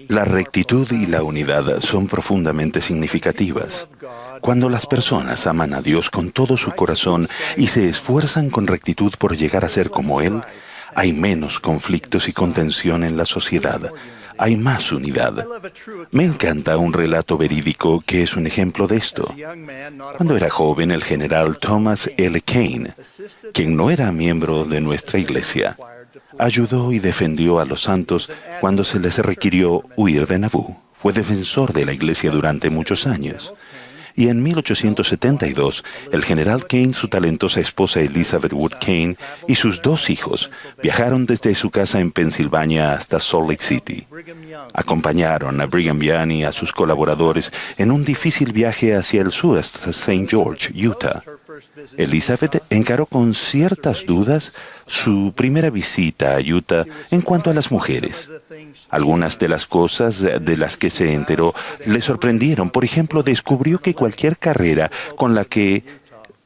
La rectitud y la unidad son profundamente significativas. Cuando las personas aman a Dios con todo su corazón y se esfuerzan con rectitud por llegar a ser como Él, Hay menos conflictos y contención en la sociedad. Hay más unidad. Me encanta un relato verídico que es un ejemplo de esto. Cuando era joven, el general Thomas L. Kane, quien no era miembro de nuestra iglesia, ayudó y defendió a los santos cuando se les requirió huir de Nabú. Fue defensor de la iglesia durante muchos años. Y en 1872, el general Kane, su talentosa esposa Elizabeth Wood Kane y sus 2 hijos viajaron desde su casa en Pensilvania hasta Salt Lake City. Acompañaron a Brigham Young y a sus colaboradores en un difícil viaje hacia el sur hasta St. George, Utah. Elizabeth encaró con ciertas dudas su primera visita a Utah en cuanto a las mujeres. Algunas de las cosas de las que se enteró le sorprendieron. Por ejemplo, descubrió que cualquier carrera con la que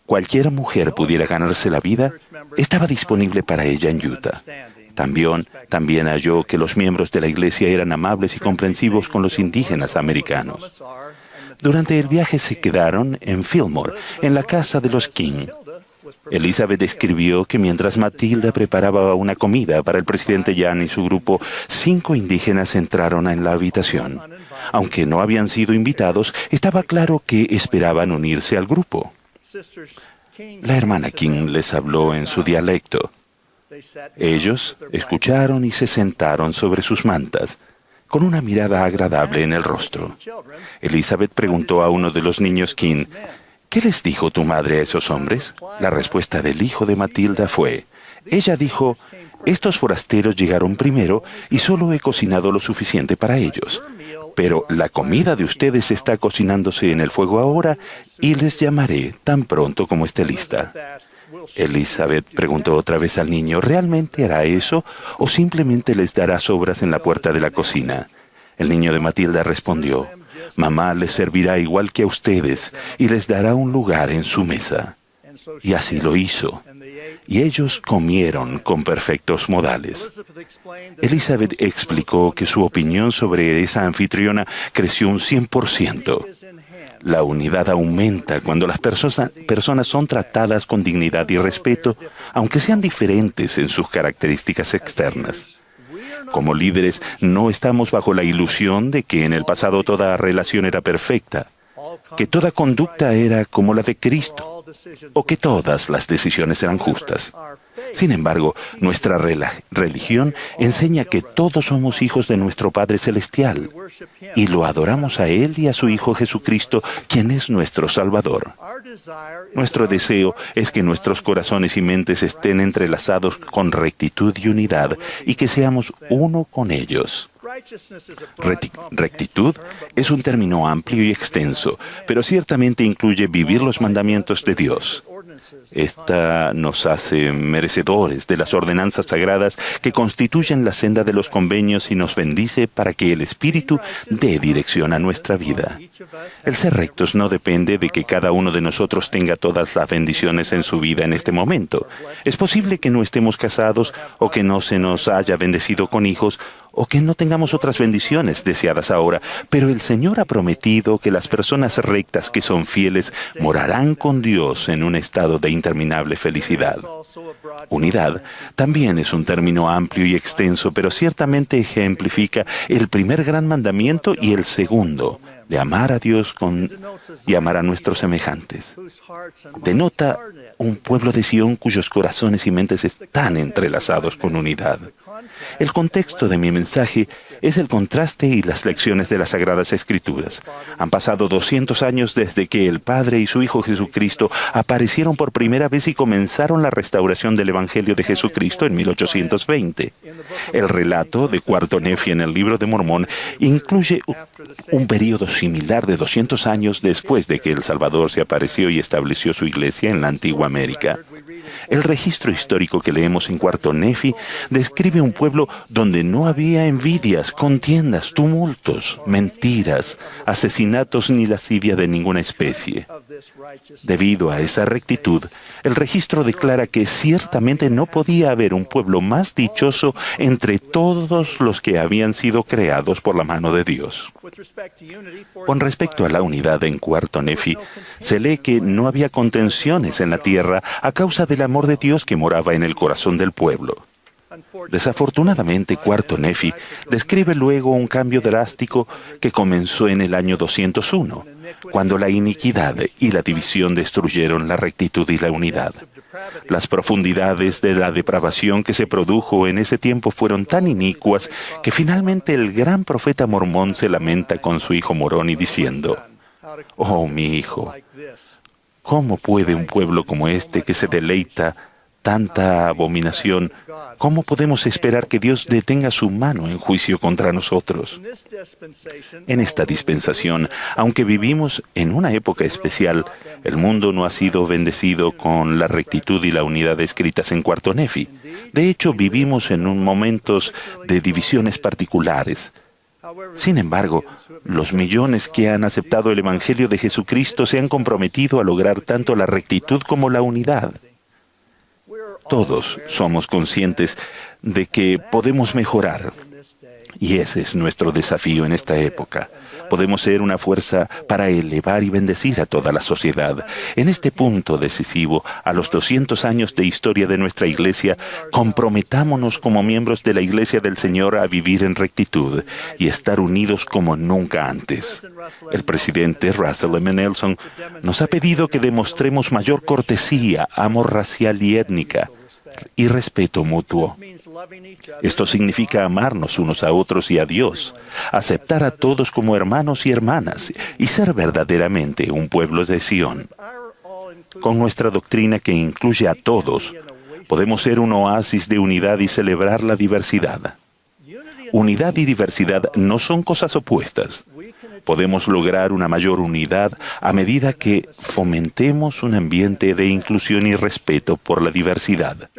cualquier mujer pudiera ganarse la vida estaba disponible para ella en Utah. También halló que los miembros de la iglesia eran amables y comprensivos con los indígenas americanos. Durante el viaje se quedaron en Fillmore, en la casa de los King. Elizabeth escribió que mientras Matilda preparaba una comida para el presidente Young y su grupo, 5 indígenas entraron en la habitación. Aunque no habían sido invitados, estaba claro que esperaban unirse al grupo. La hermana King les habló en su dialecto. Ellos escucharon y se sentaron sobre sus mantas, con una mirada agradable en el rostro. Elizabeth preguntó a uno de los niños King, ¿qué les dijo tu madre a esos hombres? La respuesta del hijo de Matilda fue, ella dijo, estos forasteros llegaron primero y solo he cocinado lo suficiente para ellos. Pero la comida de ustedes está cocinándose en el fuego ahora y les llamaré tan pronto como esté lista. Elizabeth preguntó otra vez al niño, ¿realmente hará eso o simplemente les dará sobras en la puerta de la cocina? El niño de Matilda respondió, mamá les servirá igual que a ustedes y les dará un lugar en su mesa. Y así lo hizo. Y ellos comieron con perfectos modales. Elizabeth explicó que su opinión sobre esa anfitriona creció un 100%. La unidad aumenta cuando las personas son tratadas con dignidad y respeto, aunque sean diferentes en sus características externas. Como líderes, no estamos bajo la ilusión de que en el pasado toda relación era perfecta, que toda conducta era como la de Cristo, o que todas las decisiones eran justas. Sin embargo, nuestra religión enseña que todos somos hijos de nuestro Padre Celestial y lo adoramos a Él y a su Hijo Jesucristo, quien es nuestro Salvador. Nuestro deseo es que nuestros corazones y mentes estén entrelazados con rectitud y unidad y que seamos uno con ellos. Rectitud es un término amplio y extenso, pero ciertamente incluye vivir los mandamientos de Dios. Esta nos hace merecedores de las ordenanzas sagradas que constituyen la senda de los convenios y nos bendice para que el Espíritu dé dirección a nuestra vida. El ser rectos no depende de que cada uno de nosotros tenga todas las bendiciones en su vida en este momento. Es posible que no estemos casados o que no se nos haya bendecido con hijos o que no tengamos otras bendiciones deseadas ahora, pero el Señor ha prometido que las personas rectas que son fieles morarán con Dios en un estado de interminable felicidad. Unidad también es un término amplio y extenso, pero ciertamente ejemplifica el primer gran mandamiento y el segundo, de amar a Dios y amar a nuestros semejantes. Denota un pueblo de Sión cuyos corazones y mentes están entrelazados con unidad. El contexto de mi mensaje es el contraste y las lecciones de las Sagradas Escrituras. Han pasado 200 años desde que el Padre y su Hijo Jesucristo aparecieron por primera vez y comenzaron la restauración del Evangelio de Jesucristo en 1820. El relato de Cuarto Nefi en el Libro de Mormón incluye un periodo similar de 200 años después de que el Salvador se apareció y estableció su iglesia en la antigua América. El registro histórico que leemos en Cuarto Nefi describe un pueblo donde no había envidias, contiendas, tumultos, mentiras, asesinatos ni lascivia de ninguna especie. Debido a esa rectitud, el registro declara que ciertamente no podía haber un pueblo más dichoso entre todos los que habían sido creados por la mano de Dios. Con respecto a la unidad en Cuarto Nefi, se lee que no había contenciones en la tierra a causa del amor de Dios que moraba en el corazón del pueblo. Desafortunadamente, Cuarto Nefi describe luego un cambio drástico que comenzó en el año 201, cuando la iniquidad y la división destruyeron la rectitud y la unidad. Las profundidades de la depravación que se produjo en ese tiempo fueron tan inicuas que finalmente el gran profeta Mormón se lamenta con su hijo Moroni diciendo: «Oh, mi hijo, ¿cómo puede un pueblo como este que se deleita tanta abominación, cómo podemos esperar que Dios detenga su mano en juicio contra nosotros?» En esta dispensación, aunque vivimos en una época especial, el mundo no ha sido bendecido con la rectitud y la unidad escritas en Cuarto Nefi. De hecho, vivimos en momentos de divisiones particulares. Sin embargo, los millones que han aceptado el Evangelio de Jesucristo se han comprometido a lograr tanto la rectitud como la unidad. Todos somos conscientes de que podemos mejorar, y ese es nuestro desafío en esta época. Podemos ser una fuerza para elevar y bendecir a toda la sociedad. En este punto decisivo, a los 200 años de historia de nuestra Iglesia, comprometámonos como miembros de la Iglesia del Señor a vivir en rectitud y estar unidos como nunca antes. El presidente Russell M. Nelson nos ha pedido que demostremos mayor cortesía, amor racial y étnica, y respeto mutuo. Esto significa amarnos unos a otros y a Dios, aceptar a todos como hermanos y hermanas y ser verdaderamente un pueblo de Sión. Con nuestra doctrina que incluye a todos, podemos ser un oasis de unidad y celebrar la diversidad. Unidad y diversidad no son cosas opuestas. Podemos lograr una mayor unidad a medida que fomentemos un ambiente de inclusión y respeto por la diversidad.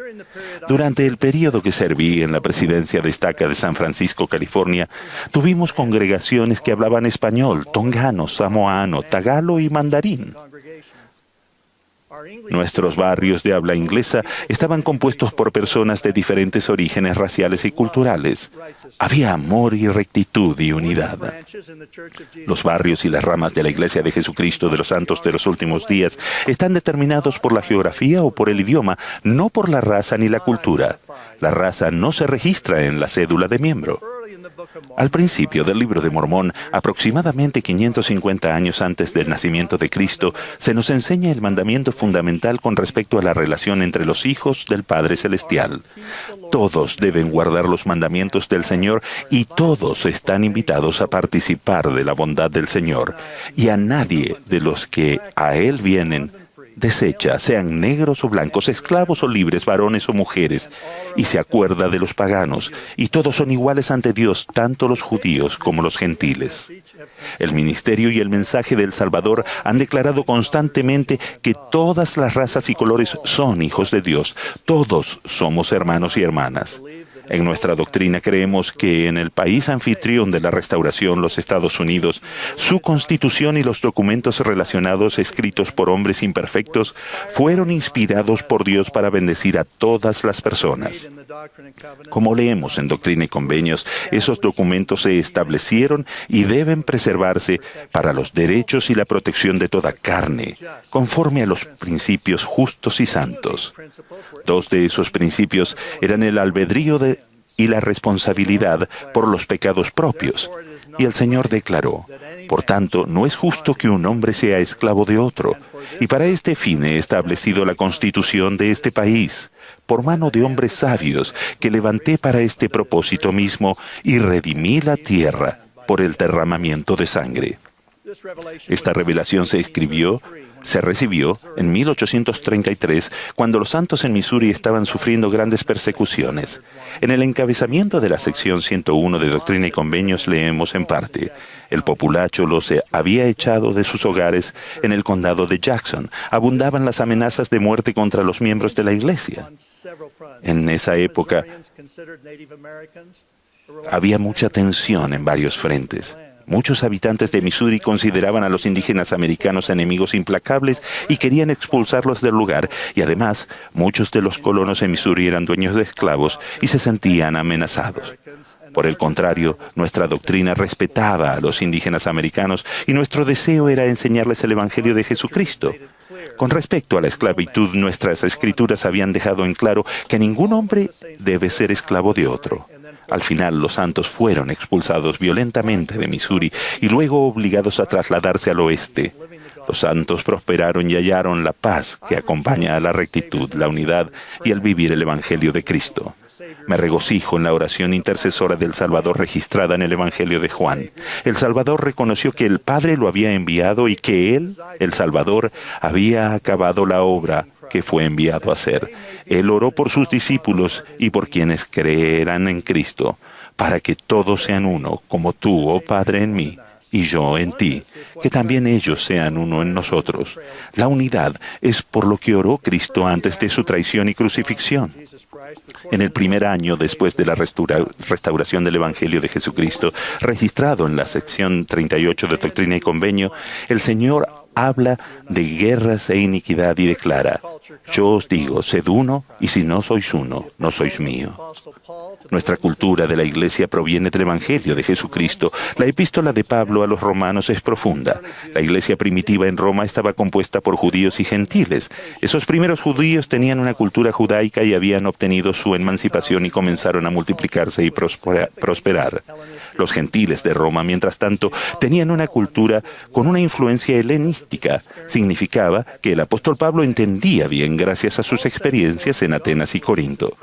Durante el periodo que serví en la presidencia de Estaca de San Francisco, California, tuvimos congregaciones que hablaban español, tongano, samoano, tagalo y mandarín. Nuestros barrios de habla inglesa estaban compuestos por personas de diferentes orígenes raciales y culturales. Había amor y rectitud y unidad. Los barrios y las ramas de la Iglesia de Jesucristo de los Santos de los Últimos Días están determinados por la geografía o por el idioma, no por la raza ni la cultura. La raza no se registra en la cédula de miembro. Al principio del Libro de Mormón, aproximadamente 550 años antes del nacimiento de Cristo, se nos enseña el mandamiento fundamental con respecto a la relación entre los hijos del Padre Celestial. Todos deben guardar los mandamientos del Señor y todos están invitados a participar de la bondad del Señor. Y a nadie de los que a Él vienen desecha, sean negros o blancos, esclavos o libres, varones o mujeres, y se acuerda de los paganos, y todos son iguales ante Dios, tanto los judíos como los gentiles. El ministerio y el mensaje del Salvador han declarado constantemente que todas las razas y colores son hijos de Dios. Todos somos hermanos y hermanas. En nuestra doctrina creemos que en el país anfitrión de la restauración, los Estados Unidos, su constitución y los documentos relacionados escritos por hombres imperfectos fueron inspirados por Dios para bendecir a todas las personas. Como leemos en Doctrina y Convenios, esos documentos se establecieron y deben preservarse para los derechos y la protección de toda carne, conforme a los principios justos y santos. Dos de esos principios eran el albedrío y la responsabilidad por los pecados propios. Y el Señor declaró: por tanto, no es justo que un hombre sea esclavo de otro. Y para este fin he establecido la constitución de este país, por mano de hombres sabios, que levanté para este propósito mismo y redimí la tierra por el derramamiento de sangre. Esta revelación se recibió en 1833, cuando los santos en Missouri estaban sufriendo grandes persecuciones. En el encabezamiento de la sección 101 de Doctrina y Convenios leemos en parte: el populacho los había echado de sus hogares en el condado de Jackson. Abundaban las amenazas de muerte contra los miembros de la iglesia. En esa época había mucha tensión en varios frentes. Muchos habitantes de Missouri consideraban a los indígenas americanos enemigos implacables y querían expulsarlos del lugar, y además muchos de los colonos en Missouri eran dueños de esclavos y se sentían amenazados. Por el contrario, nuestra doctrina respetaba a los indígenas americanos y nuestro deseo era enseñarles el Evangelio de Jesucristo. Con respecto a la esclavitud, nuestras escrituras habían dejado en claro que ningún hombre debe ser esclavo de otro. Al final, los santos fueron expulsados violentamente de Missouri y luego obligados a trasladarse al oeste. Los santos prosperaron y hallaron la paz que acompaña a la rectitud, la unidad y el vivir el Evangelio de Cristo. Me regocijo en la oración intercesora del Salvador registrada en el Evangelio de Juan. El Salvador reconoció que el Padre lo había enviado y que Él, el Salvador, había acabado la obra que fue enviado a hacer. Él oró por sus discípulos y por quienes creerán en Cristo, para que todos sean uno, como tú, oh Padre, en mí, y yo en ti, que también ellos sean uno en nosotros. La unidad es por lo que oró Cristo antes de su traición y crucifixión. En el primer año después de la restauración del Evangelio de Jesucristo, registrado en la sección 38 de Doctrina y Convenio, el Señor habla de guerras e iniquidad y declara: yo os digo, sed uno, y si no sois uno, no sois mío. Nuestra cultura de la Iglesia proviene del Evangelio de Jesucristo. La epístola de Pablo a los romanos es profunda. La Iglesia primitiva en Roma estaba compuesta por judíos y gentiles. Esos primeros judíos tenían una cultura judaica y habían obtenido su emancipación y comenzaron a multiplicarse y prosperar. Los gentiles de Roma, mientras tanto, tenían una cultura con una influencia helenística. Significaba que el apóstol Pablo entendía bien gracias a sus experiencias en Atenas y Corinto.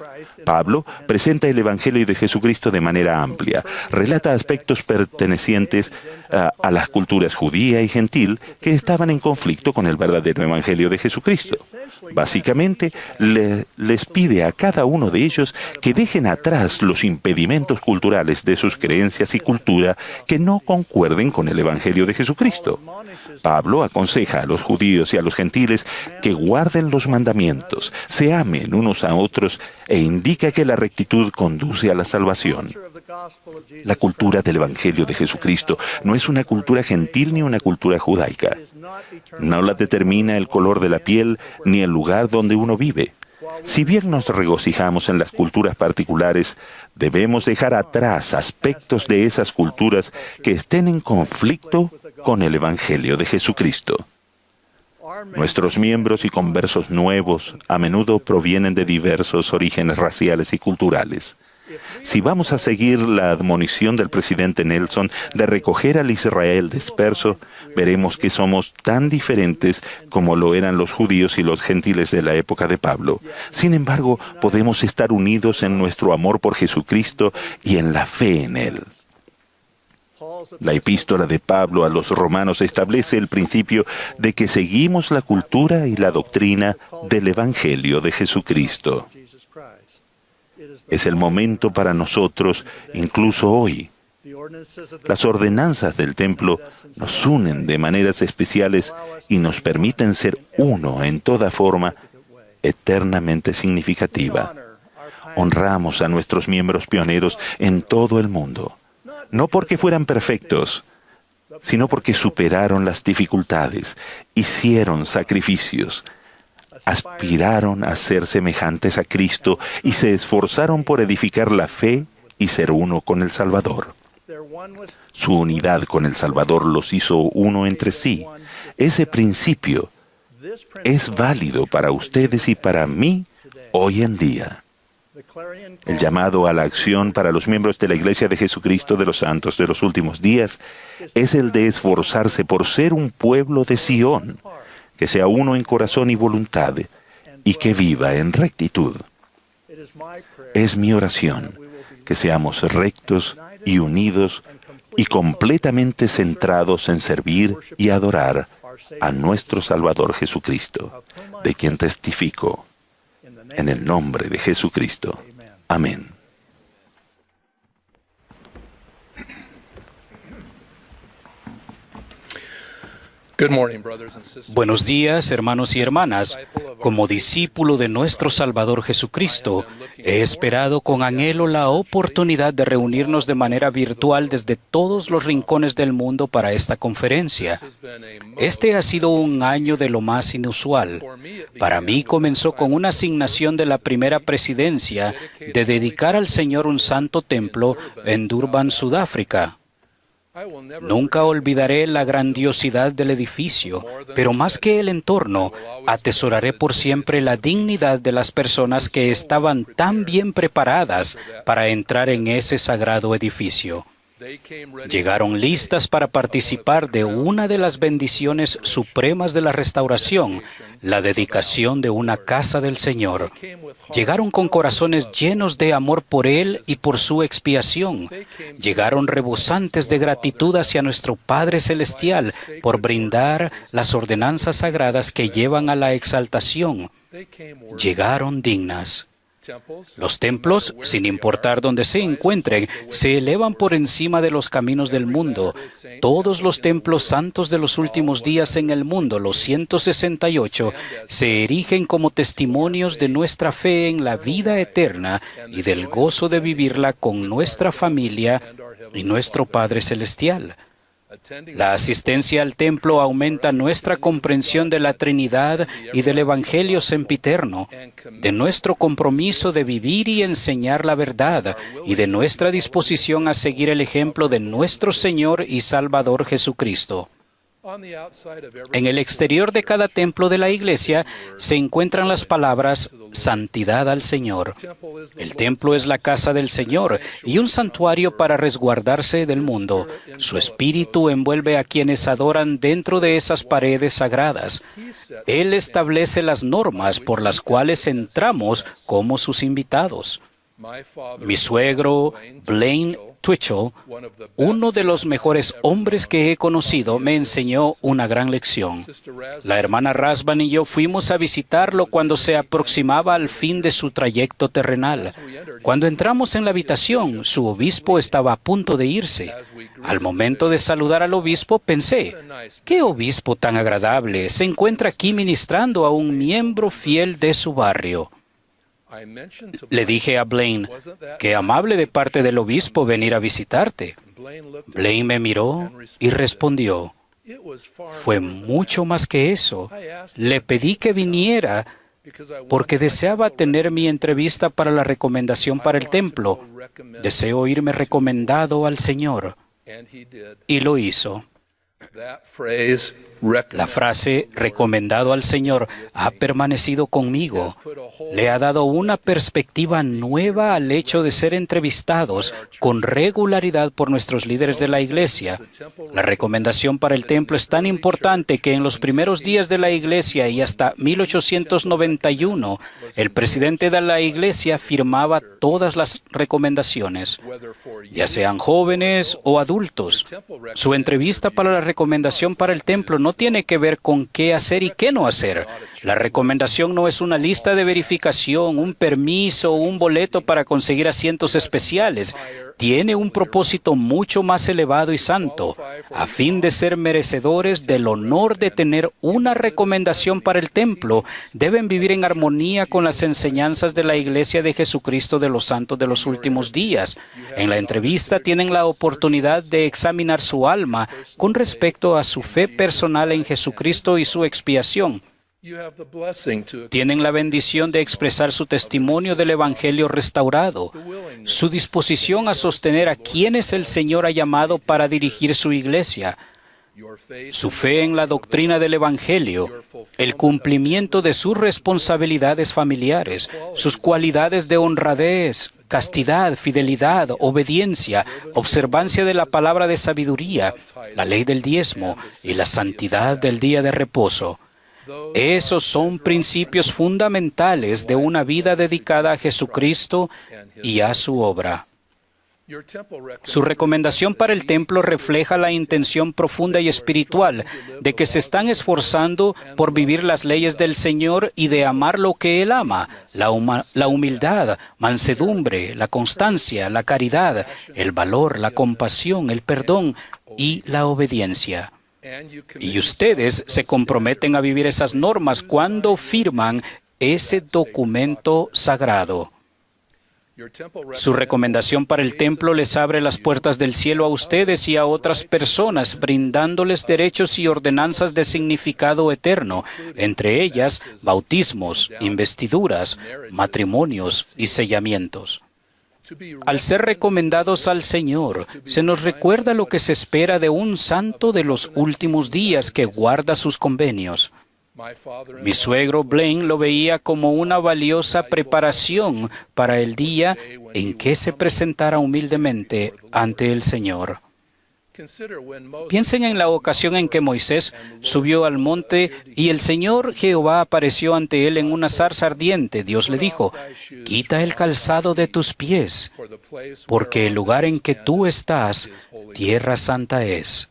Pablo presenta el Evangelio de Jesucristo de manera amplia. Relata aspectos pertenecientes a las culturas judía y gentil que estaban en conflicto con el verdadero Evangelio de Jesucristo. Básicamente, les pide a cada uno de ellos que dejen atrás los impedimentos culturales de sus creencias y cultura que no concuerden con el Evangelio de Jesucristo. Pablo aconseja a los judíos y a los gentiles que guarden los mandamientos, se amen unos a otros e indica que la rectitud conduce a la salvación. La cultura del Evangelio de Jesucristo no es una cultura gentil ni una cultura judaica. No la determina el color de la piel ni el lugar donde uno vive. Si bien nos regocijamos en las culturas particulares, debemos dejar atrás aspectos de esas culturas que estén en conflicto con el Evangelio de Jesucristo. Nuestros miembros y conversos nuevos a menudo provienen de diversos orígenes raciales y culturales. Si vamos a seguir la admonición del presidente Nelson de recoger al Israel disperso, veremos que somos tan diferentes como lo eran los judíos y los gentiles de la época de Pablo. Sin embargo, podemos estar unidos en nuestro amor por Jesucristo y en la fe en Él. La epístola de Pablo a los romanos establece el principio de que seguimos la cultura y la doctrina del Evangelio de Jesucristo. Es el momento para nosotros, incluso hoy. Las ordenanzas del templo nos unen de maneras especiales y nos permiten ser uno en toda forma eternamente significativa. Honramos a nuestros miembros pioneros en todo el mundo. No porque fueran perfectos, sino porque superaron las dificultades, hicieron sacrificios, aspiraron a ser semejantes a Cristo y se esforzaron por edificar la fe y ser uno con el Salvador. Su unidad con el Salvador los hizo uno entre sí. Ese principio es válido para ustedes y para mí hoy en día. El llamado a la acción para los miembros de la Iglesia de Jesucristo de los Santos de los Últimos Días es el de esforzarse por ser un pueblo de Sión, que sea uno en corazón y voluntad, y que viva en rectitud. Es mi oración que seamos rectos y unidos y completamente centrados en servir y adorar a nuestro Salvador Jesucristo, de quien testifico, en el nombre de Jesucristo. Amén. Buenos días, hermanos y hermanas. Como discípulo de nuestro Salvador Jesucristo, he esperado con anhelo la oportunidad de reunirnos de manera virtual desde todos los rincones del mundo para esta conferencia. Este ha sido un año de lo más inusual. Para mí comenzó con una asignación de la primera presidencia de dedicar al Señor un santo templo en Durban, Sudáfrica. Nunca olvidaré la grandiosidad del edificio, pero más que el entorno, atesoraré por siempre la dignidad de las personas que estaban tan bien preparadas para entrar en ese sagrado edificio. Llegaron listas para participar de una de las bendiciones supremas de la restauración, la dedicación de una casa del Señor. Llegaron con corazones llenos de amor por Él y por su expiación. Llegaron rebosantes de gratitud hacia nuestro Padre Celestial por brindar las ordenanzas sagradas que llevan a la exaltación. Llegaron dignas. Los templos, sin importar dónde se encuentren, se elevan por encima de los caminos del mundo. Todos los templos santos de los últimos días en el mundo, los 168, se erigen como testimonios de nuestra fe en la vida eterna y del gozo de vivirla con nuestra familia y nuestro Padre Celestial. La asistencia al templo aumenta nuestra comprensión de la Trinidad y del Evangelio sempiterno, de nuestro compromiso de vivir y enseñar la verdad y de nuestra disposición a seguir el ejemplo de nuestro Señor y Salvador Jesucristo. En el exterior de cada templo de la iglesia se encuentran las palabras «Santidad al Señor». El templo es la casa del Señor y un santuario para resguardarse del mundo. Su espíritu envuelve a quienes adoran dentro de esas paredes sagradas. Él establece las normas por las cuales entramos como sus invitados. Mi suegro, Blaine Twitchell, uno de los mejores hombres que he conocido, me enseñó una gran lección. La hermana Rasban y yo fuimos a visitarlo cuando se aproximaba al fin de su trayecto terrenal. Cuando entramos en la habitación, su obispo estaba a punto de irse. Al momento de saludar al obispo, pensé, «¿Qué obispo tan agradable se encuentra aquí ministrando a un miembro fiel de su barrio?» Le dije a Blaine, «Qué amable de parte del obispo venir a visitarte». Blaine me miró y respondió, «Fue mucho más que eso. Le pedí que viniera porque deseaba tener mi entrevista para la recomendación para el templo. Deseo oírme recomendado al Señor». Y lo hizo. La frase «recomendado al Señor» ha permanecido conmigo. Le ha dado una perspectiva nueva al hecho de ser entrevistados con regularidad por nuestros líderes de la iglesia. La recomendación para el templo es tan importante que en los primeros días de la iglesia y hasta 1891, el presidente de la iglesia firmaba todas las recomendaciones, ya sean jóvenes o adultos. Su entrevista para la recomendación para el templo no tiene que ver con qué hacer y qué no hacer. La recomendación no es una lista de verificación, un permiso o un boleto para conseguir asientos especiales. Tiene un propósito mucho más elevado y santo, a fin de ser merecedores del honor de tener una recomendación para el templo. Deben vivir en armonía con las enseñanzas de la Iglesia de Jesucristo de los Santos de los últimos días. En la entrevista tienen la oportunidad de examinar su alma con respecto a su fe personal en Jesucristo y su expiación. Tienen la bendición de expresar su testimonio del Evangelio restaurado, su disposición a sostener a quienes el Señor ha llamado para dirigir su iglesia, su fe en la doctrina del Evangelio, el cumplimiento de sus responsabilidades familiares, sus cualidades de honradez, castidad, fidelidad, obediencia, observancia de la palabra de sabiduría, la ley del diezmo y la santidad del día de reposo. Esos son principios fundamentales de una vida dedicada a Jesucristo y a su obra. Su recomendación para el templo refleja la intención profunda y espiritual de que se están esforzando por vivir las leyes del Señor y de amar lo que Él ama, la humildad, mansedumbre, la constancia, la caridad, el valor, la compasión, el perdón y la obediencia. Y ustedes se comprometen a vivir esas normas cuando firman ese documento sagrado. Su recomendación para el templo les abre las puertas del cielo a ustedes y a otras personas, brindándoles derechos y ordenanzas de significado eterno, entre ellas bautismos, investiduras, matrimonios y sellamientos. Al ser recomendados al Señor, se nos recuerda lo que se espera de un santo de los últimos días que guarda sus convenios. Mi suegro Blaine lo veía como una valiosa preparación para el día en que se presentara humildemente ante el Señor. Piensen en la ocasión en que Moisés subió al monte y el Señor Jehová apareció ante él en una zarza ardiente. Dios le dijo: «Quita el calzado de tus pies, porque el lugar en que tú estás, tierra santa es».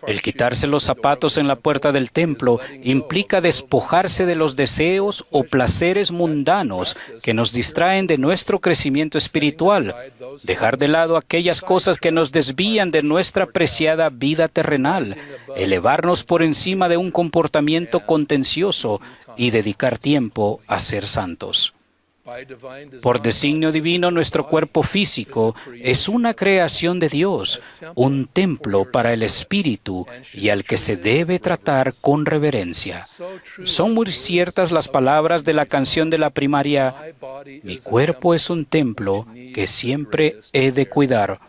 El quitarse los zapatos en la puerta del templo implica despojarse de los deseos o placeres mundanos que nos distraen de nuestro crecimiento espiritual, dejar de lado aquellas cosas que nos desvían de nuestra preciada vida terrenal, elevarnos por encima de un comportamiento contencioso y dedicar tiempo a ser santos. Por designio divino, nuestro cuerpo físico es una creación de Dios, un templo para el Espíritu y al que se debe tratar con reverencia. Son muy ciertas las palabras de la canción de la primaria: «Mi cuerpo es un templo que siempre he de cuidar».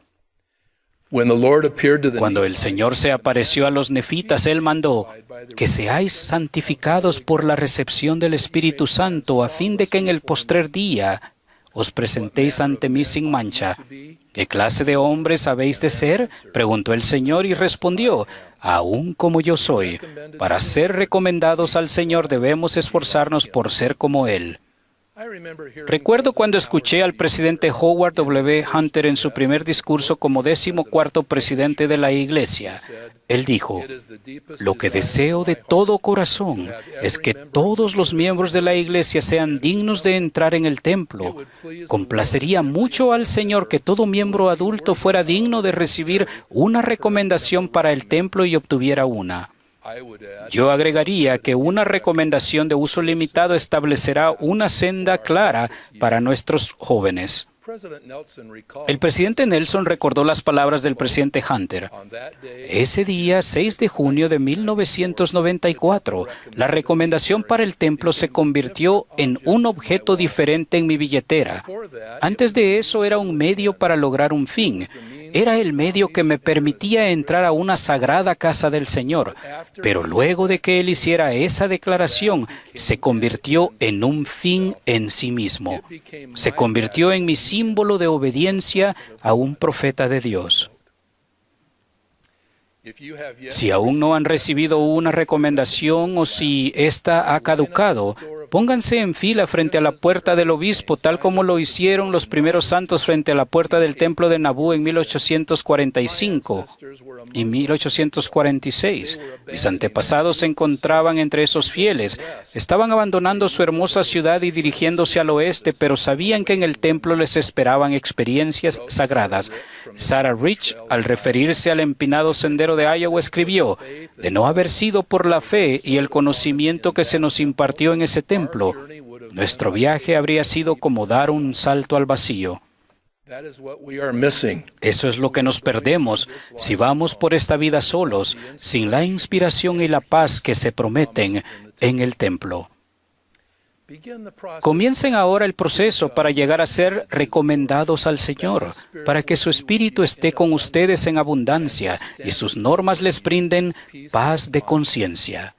Cuando el Señor se apareció a los nefitas, Él mandó: «Que seáis santificados por la recepción del Espíritu Santo, a fin de que en el postrer día os presentéis ante mí sin mancha». «¿Qué clase de hombres habéis de ser?», preguntó el Señor y respondió: «Aún como yo soy». Para ser recomendados al Señor debemos esforzarnos por ser como Él. Recuerdo cuando escuché al presidente Howard W. Hunter en su primer discurso como 14º presidente de la Iglesia. Él dijo: «Lo que deseo de todo corazón es que todos los miembros de la Iglesia sean dignos de entrar en el templo. Complacería mucho al Señor que todo miembro adulto fuera digno de recibir una recomendación para el templo y obtuviera una». Yo agregaría que una recomendación de uso limitado establecerá una senda clara para nuestros jóvenes. El presidente Nelson recordó las palabras del presidente Hunter. Ese día, 6 de junio de 1994, la recomendación para el templo se convirtió en un objeto diferente en mi billetera. Antes de eso era un medio para lograr un fin. Era el medio que me permitía entrar a una sagrada casa del Señor. Pero luego de que él hiciera esa declaración, se convirtió en un fin en sí mismo. Se convirtió en mi símbolo de obediencia a un profeta de Dios. Si aún no han recibido una recomendación o si ésta ha caducado, pónganse en fila frente a la puerta del obispo, tal como lo hicieron los primeros santos frente a la puerta del templo de Nabú en 1845 y 1846. Mis antepasados se encontraban entre esos fieles. Estaban abandonando su hermosa ciudad y dirigiéndose al oeste, pero sabían que en el templo les esperaban experiencias sagradas. Sarah Rich, al referirse al empinado sendero de Iowa, escribió: «De no haber sido por la fe y el conocimiento que se nos impartió en ese templo, nuestro viaje habría sido como dar un salto al vacío». Eso es lo que nos perdemos si vamos por esta vida solos, sin la inspiración y la paz que se prometen en el templo. Comiencen ahora el proceso para llegar a ser recomendados al Señor, para que su Espíritu esté con ustedes en abundancia y sus normas les brinden paz de conciencia.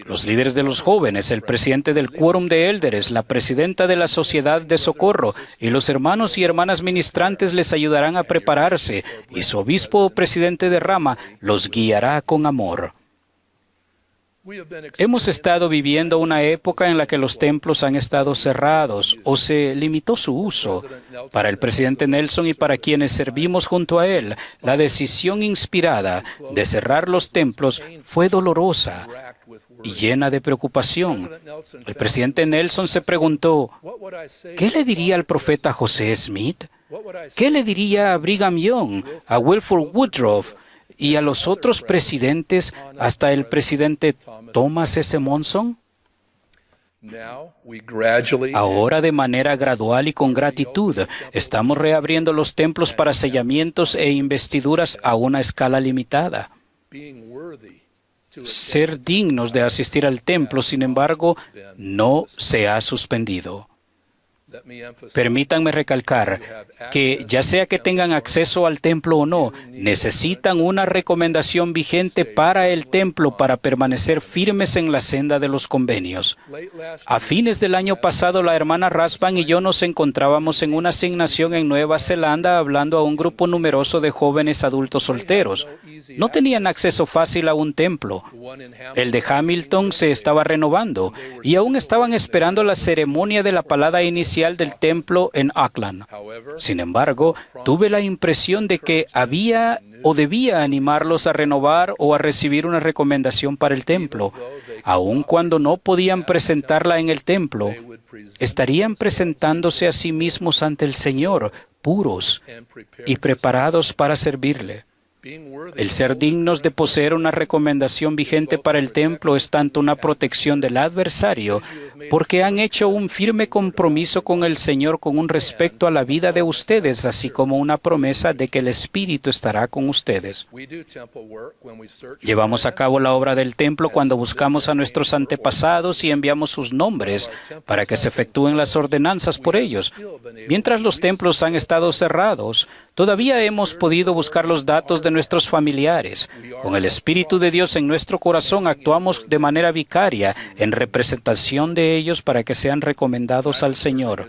Los líderes de los jóvenes, el presidente del Quórum de Élderes, la presidenta de la Sociedad de Socorro y los hermanos y hermanas ministrantes les ayudarán a prepararse, y su obispo o presidente de rama los guiará con amor. Hemos estado viviendo una época en la que los templos han estado cerrados o se limitó su uso. Para el presidente Nelson y para quienes servimos junto a él, la decisión inspirada de cerrar los templos fue dolorosa y llena de preocupación. El presidente Nelson se preguntó: ¿qué le diría al profeta José Smith? ¿Qué le diría a Brigham Young, a Wilford Woodruff y a los otros presidentes, hasta el presidente Thomas S. Monson? Ahora, de manera gradual y con gratitud, estamos reabriendo los templos para sellamientos e investiduras a una escala limitada. Ser dignos de asistir al templo, sin embargo, no se ha suspendido. Permítanme recalcar que, ya sea que tengan acceso al templo o no, necesitan una recomendación vigente para el templo para permanecer firmes en la senda de los convenios. A fines del año pasado, la hermana Rasband y yo nos encontrábamos en una asignación en Nueva Zelanda hablando a un grupo numeroso de jóvenes adultos solteros. No tenían acceso fácil a un templo. El de Hamilton se estaba renovando y aún estaban esperando la ceremonia de la palada inicial del templo en Auckland. Sin embargo, tuve la impresión de que había o debía animarlos a renovar o a recibir una recomendación para el templo. Aun cuando no podían presentarla en el templo, estarían presentándose a sí mismos ante el Señor, puros y preparados para servirle. El ser dignos de poseer una recomendación vigente para el templo es tanto una protección del adversario, porque han hecho un firme compromiso con el Señor con un respecto a la vida de ustedes, así como una promesa de que el Espíritu estará con ustedes. Llevamos a cabo la obra del templo cuando buscamos a nuestros antepasados y enviamos sus nombres para que se efectúen las ordenanzas por ellos. Mientras los templos han estado cerrados, todavía hemos podido buscar los datos de nuestros familiares. Con el Espíritu de Dios en nuestro corazón actuamos de manera vicaria en representación de ellos para que sean recomendados al Señor.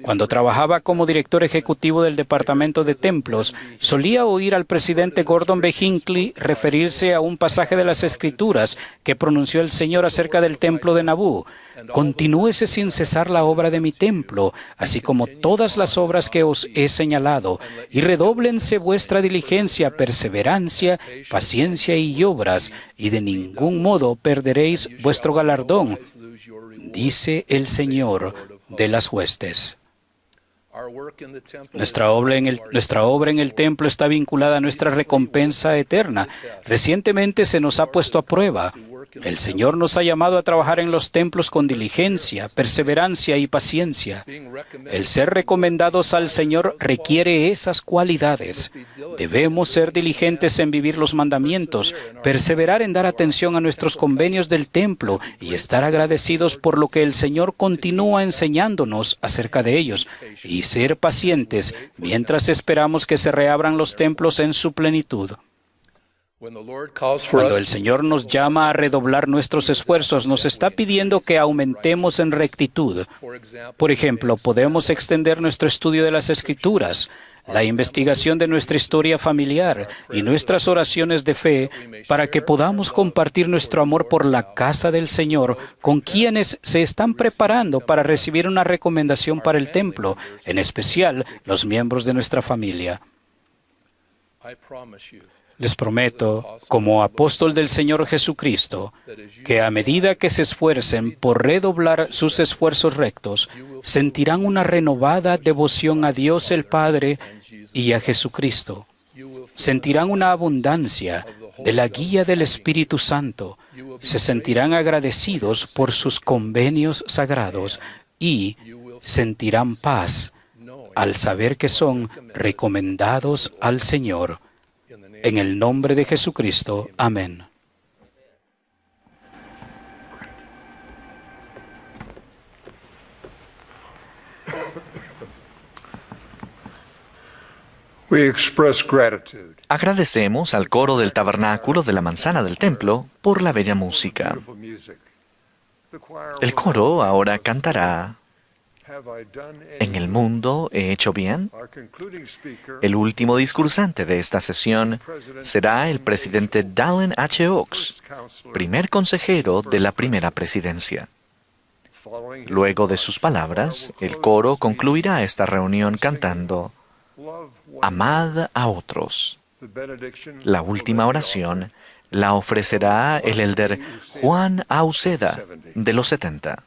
Cuando trabajaba como director ejecutivo del Departamento de Templos, solía oír al presidente Gordon B. Hinckley referirse a un pasaje de las Escrituras que pronunció el Señor acerca del templo de Nabú. Continúese sin cesar la obra de mi templo, así como todas las obras que os he señalado, y redóblense vuestra diligencia, perseverancia, paciencia y obras, y de ningún modo perderéis vuestro galardón, dice el Señor de las huestes. Nuestra obra en el templo está vinculada a nuestra recompensa eterna. Recientemente se nos ha puesto a prueba. El Señor nos ha llamado a trabajar en los templos con diligencia, perseverancia y paciencia. El ser recomendados al Señor requiere esas cualidades. Debemos ser diligentes en vivir los mandamientos, perseverar en dar atención a nuestros convenios del templo y estar agradecidos por lo que el Señor continúa enseñándonos acerca de ellos, y ser pacientes mientras esperamos que se reabran los templos en su plenitud. Cuando el Señor nos llama a redoblar nuestros esfuerzos, nos está pidiendo que aumentemos en rectitud. Por ejemplo, podemos extender nuestro estudio de las Escrituras, la investigación de nuestra historia familiar y nuestras oraciones de fe para que podamos compartir nuestro amor por la casa del Señor con quienes se están preparando para recibir una recomendación para el templo, en especial los miembros de nuestra familia. Les prometo, como apóstol del Señor Jesucristo, que a medida que se esfuercen por redoblar sus esfuerzos rectos, sentirán una renovada devoción a Dios el Padre y a Jesucristo. Sentirán una abundancia de la guía del Espíritu Santo. Se sentirán agradecidos por sus convenios sagrados y sentirán paz al saber que son recomendados al Señor. En el nombre de Jesucristo. Amén. Agradecemos al coro del tabernáculo de la manzana del templo por la bella música. El coro ahora cantará ¿En el mundo he hecho bien? El último discursante de esta sesión será el presidente Dallin H. Oaks, primer consejero de la primera presidencia. Luego de sus palabras, el coro concluirá esta reunión cantando Amad a otros. La última oración la ofrecerá el elder Juan A. Uceda, de los 70.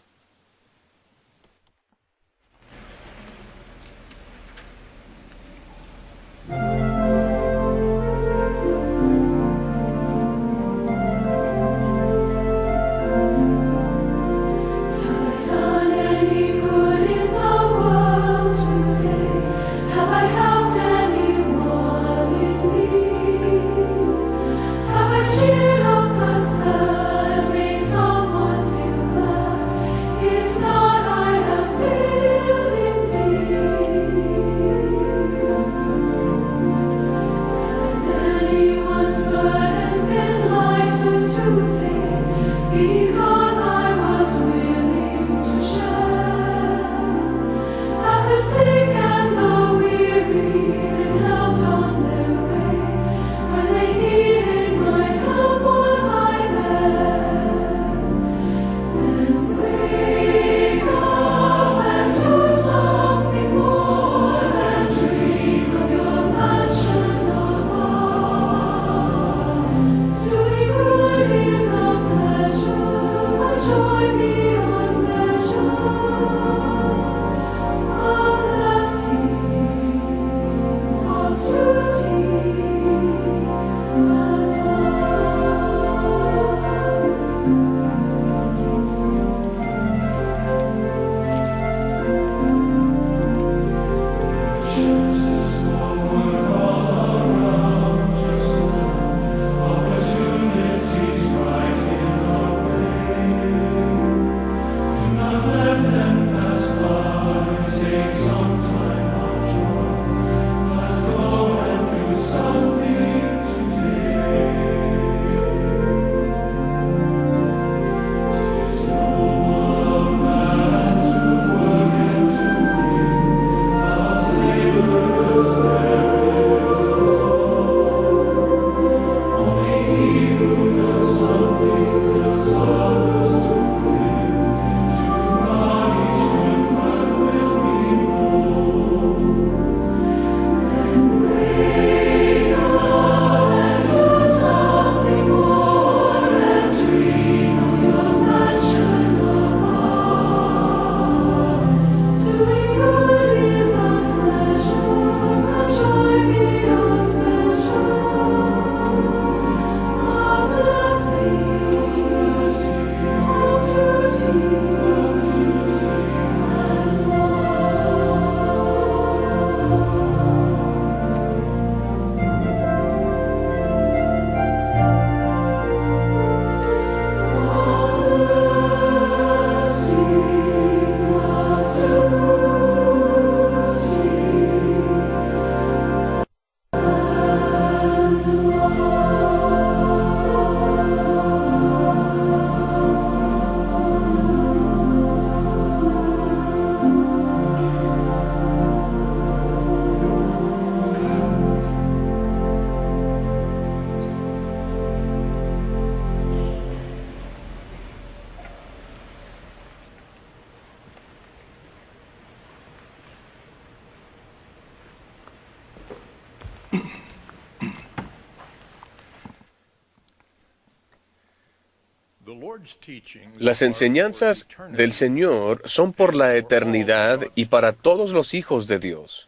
Las enseñanzas del Señor son por la eternidad y para todos los hijos de Dios.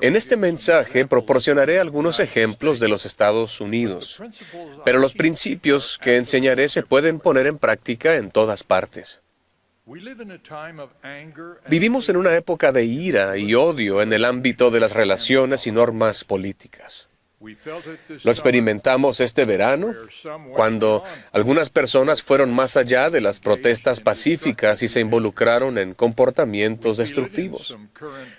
En este mensaje proporcionaré algunos ejemplos de los Estados Unidos, pero los principios que enseñaré se pueden poner en práctica en todas partes. Vivimos en una época de ira y odio en el ámbito de las relaciones y normas políticas. Lo experimentamos este verano, cuando algunas personas fueron más allá de las protestas pacíficas y se involucraron en comportamientos destructivos.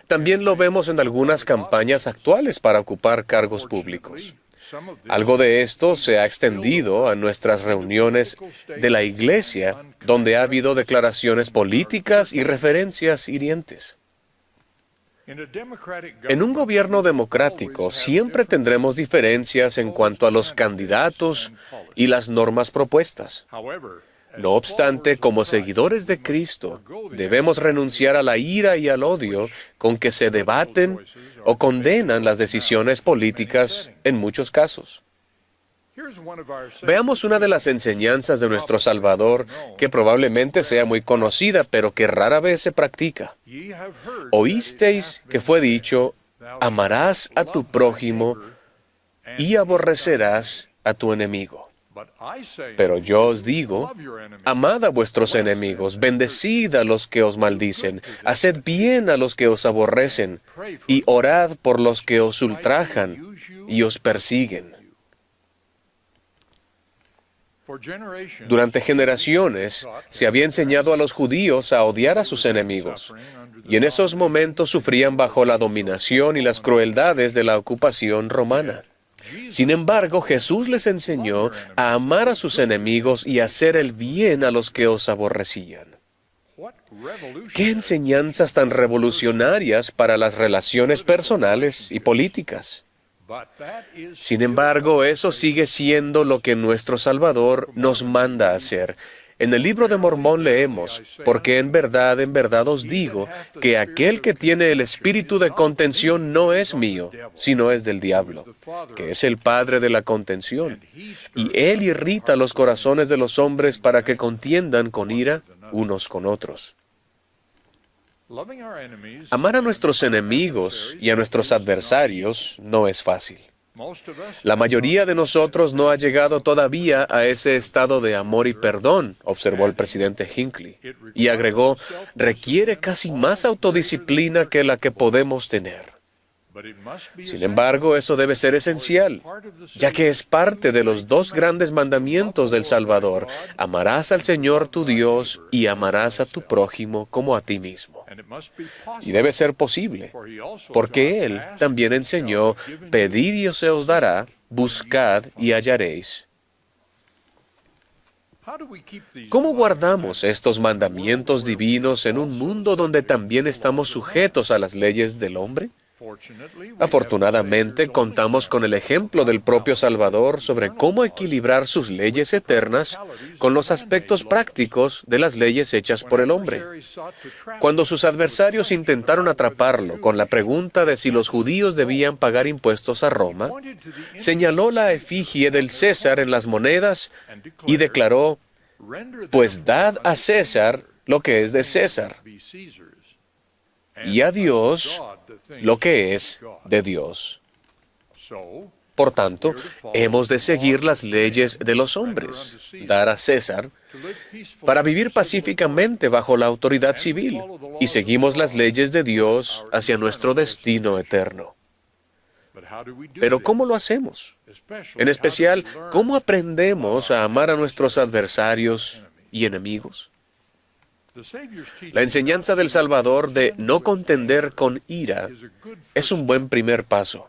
También lo vemos en algunas campañas actuales para ocupar cargos públicos. Algo de esto se ha extendido a nuestras reuniones de la Iglesia, donde ha habido declaraciones políticas y referencias hirientes. En un gobierno democrático siempre tendremos diferencias en cuanto a los candidatos y las normas propuestas. No obstante, como seguidores de Cristo, debemos renunciar a la ira y al odio con que se debaten o condenan las decisiones políticas en muchos casos. Veamos una de las enseñanzas de nuestro Salvador que probablemente sea muy conocida, pero que rara vez se practica. Oísteis que fue dicho, amarás a tu prójimo y aborrecerás a tu enemigo. Pero yo os digo, amad a vuestros enemigos, bendecid a los que os maldicen, haced bien a los que os aborrecen, y orad por los que os ultrajan y os persiguen. Durante generaciones se había enseñado a los judíos a odiar a sus enemigos, y en esos momentos sufrían bajo la dominación y las crueldades de la ocupación romana. Sin embargo, Jesús les enseñó a amar a sus enemigos y a hacer el bien a los que os aborrecían. ¡Qué enseñanzas tan revolucionarias para las relaciones personales y políticas! Sin embargo, eso sigue siendo lo que nuestro Salvador nos manda a hacer. En el libro de Mormón leemos, porque en verdad os digo, que aquel que tiene el espíritu de contención no es mío, sino es del diablo, que es el padre de la contención. Y él irrita los corazones de los hombres para que contiendan con ira unos con otros. Amar a nuestros enemigos y a nuestros adversarios no es fácil. La mayoría de nosotros no ha llegado todavía a ese estado de amor y perdón, observó el presidente Hinckley, y agregó, requiere casi más autodisciplina que la que podemos tener. Sin embargo, eso debe ser esencial, ya que es parte de los dos grandes mandamientos del Salvador. Amarás al Señor tu Dios y amarás a tu prójimo como a ti mismo. Y debe ser posible, porque Él también enseñó, pedid y se os dará, buscad y hallaréis. ¿Cómo guardamos estos mandamientos divinos en un mundo donde también estamos sujetos a las leyes del hombre? Afortunadamente, contamos con el ejemplo del propio Salvador sobre cómo equilibrar sus leyes eternas con los aspectos prácticos de las leyes hechas por el hombre. Cuando sus adversarios intentaron atraparlo con la pregunta de si los judíos debían pagar impuestos a Roma, señaló la efigie del César en las monedas y declaró, pues dad a César lo que es de César, y a Dios lo que es de Dios. Por tanto, hemos de seguir las leyes de los hombres, dar a César, para vivir pacíficamente bajo la autoridad civil, y seguimos las leyes de Dios hacia nuestro destino eterno. Pero ¿cómo lo hacemos? En especial, ¿cómo aprendemos a amar a nuestros adversarios y enemigos? La enseñanza del Salvador de no contender con ira es un buen primer paso.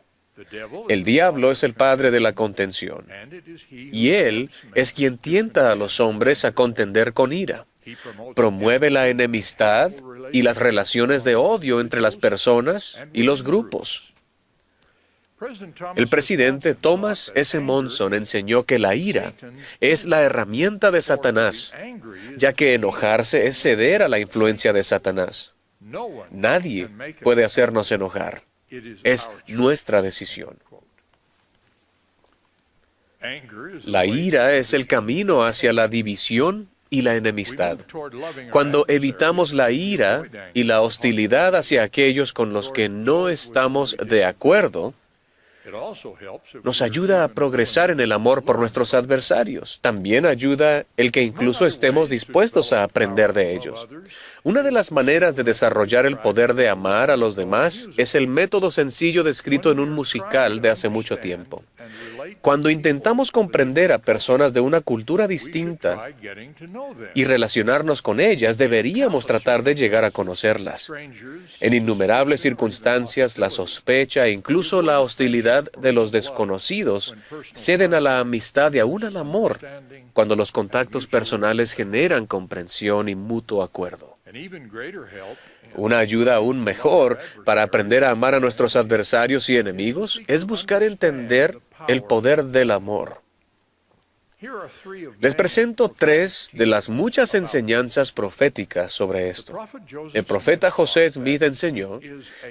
El diablo es el padre de la contención, y él es quien tienta a los hombres a contender con ira. Promueve la enemistad y las relaciones de odio entre las personas y los grupos. El presidente Thomas S. Monson enseñó que la ira es la herramienta de Satanás, ya que enojarse es ceder a la influencia de Satanás. Nadie puede hacernos enojar. Es nuestra decisión. La ira es el camino hacia la división y la enemistad. Cuando evitamos la ira y la hostilidad hacia aquellos con los que no estamos de acuerdo, nos ayuda a progresar en el amor por nuestros adversarios. También ayuda el que incluso estemos dispuestos a aprender de ellos. Una de las maneras de desarrollar el poder de amar a los demás es el método sencillo descrito en un musical de hace mucho tiempo. Cuando intentamos comprender a personas de una cultura distinta y relacionarnos con ellas, deberíamos tratar de llegar a conocerlas. En innumerables circunstancias, la sospecha e incluso la hostilidad de los desconocidos ceden a la amistad y aún al amor cuando los contactos personales generan comprensión y mutuo acuerdo. Una ayuda aún mejor para aprender a amar a nuestros adversarios y enemigos es buscar entender el poder del amor. Les presento 3 de las muchas enseñanzas proféticas sobre esto. El profeta José Smith enseñó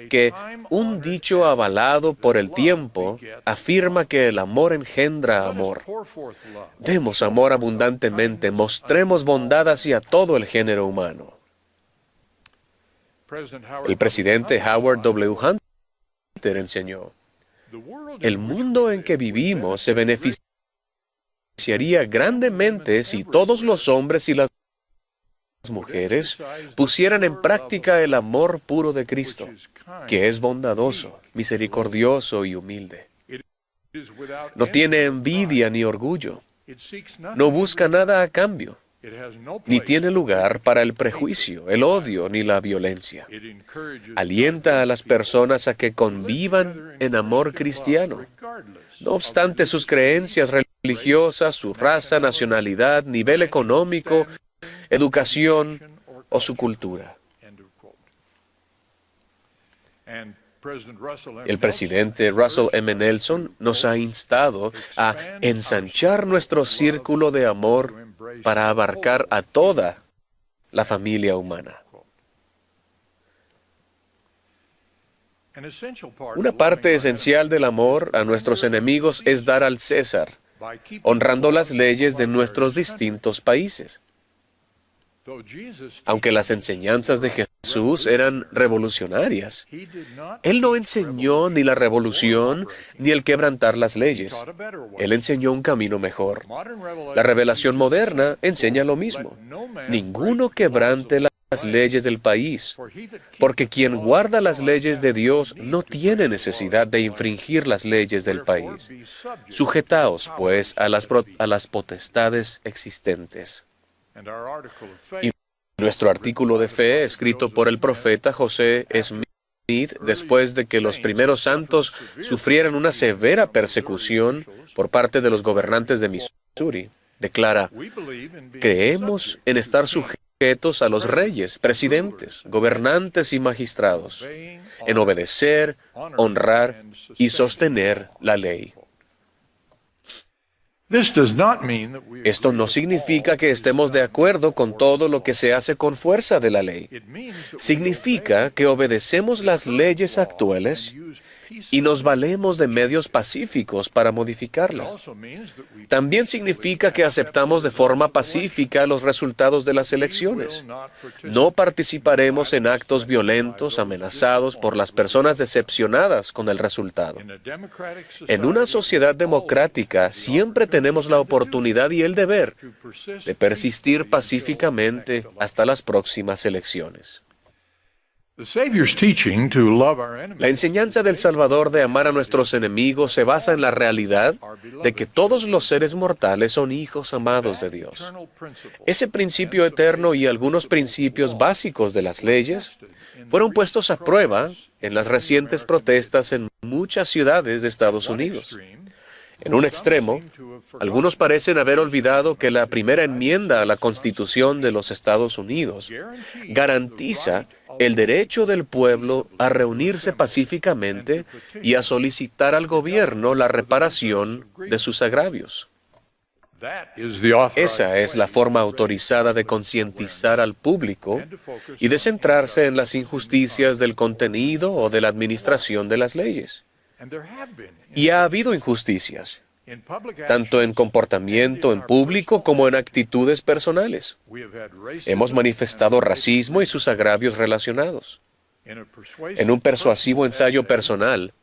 que un dicho avalado por el tiempo afirma que el amor engendra amor. Demos amor abundantemente, mostremos bondad hacia todo el género humano. El presidente Howard W. Hunter enseñó: el mundo en que vivimos se beneficiaría grandemente si todos los hombres y las mujeres pusieran en práctica el amor puro de Cristo, que es bondadoso, misericordioso y humilde. No tiene envidia ni orgullo. No busca nada a cambio. Ni tiene lugar para el prejuicio, el odio ni la violencia. Alienta a las personas a que convivan en amor cristiano, no obstante sus creencias religiosas, su raza, nacionalidad, nivel económico, educación o su cultura. El presidente Russell M. Nelson nos ha instado a ensanchar nuestro círculo de amor para abarcar a toda la familia humana. Una parte esencial del amor a nuestros enemigos es dar al César, honrando las leyes de nuestros distintos países. Aunque las enseñanzas de Jesús eran revolucionarias, Él no enseñó ni la revolución ni el quebrantar las leyes. Él enseñó un camino mejor. La revelación moderna enseña lo mismo. Ninguno quebrante las leyes del país, porque quien guarda las leyes de Dios no tiene necesidad de infringir las leyes del país. Sujetaos, pues, a las potestades existentes. Y nuestro artículo de fe, escrito por el profeta José Smith, después de que los primeros santos sufrieran una severa persecución por parte de los gobernantes de Missouri, declara: creemos en estar sujetos a los reyes, presidentes, gobernantes y magistrados, en obedecer, honrar y sostener la ley. Esto no significa que estemos de acuerdo con todo lo que se hace con fuerza de la ley. Significa que obedecemos las leyes actuales y nos valemos de medios pacíficos para modificarla. También significa que aceptamos de forma pacífica los resultados de las elecciones. No participaremos en actos violentos amenazados por las personas decepcionadas con el resultado. En una sociedad democrática siempre tenemos la oportunidad y el deber de persistir pacíficamente hasta las próximas elecciones. La enseñanza del Salvador de amar a nuestros enemigos se basa en la realidad de que todos los seres mortales son hijos amados de Dios. Ese principio eterno y algunos principios básicos de las leyes fueron puestos a prueba en las recientes protestas en muchas ciudades de Estados Unidos. En un extremo, algunos parecen haber olvidado que la primera enmienda a la Constitución de los Estados Unidos garantiza el derecho del pueblo a reunirse pacíficamente y a solicitar al gobierno la reparación de sus agravios. Esa es la forma autorizada de concientizar al público y de centrarse en las injusticias del contenido o de la administración de las leyes. Y ha habido injusticias, tanto en comportamiento en público como en actitudes personales. Hemos manifestado racismo y sus agravios relacionados. En un persuasivo ensayo personal,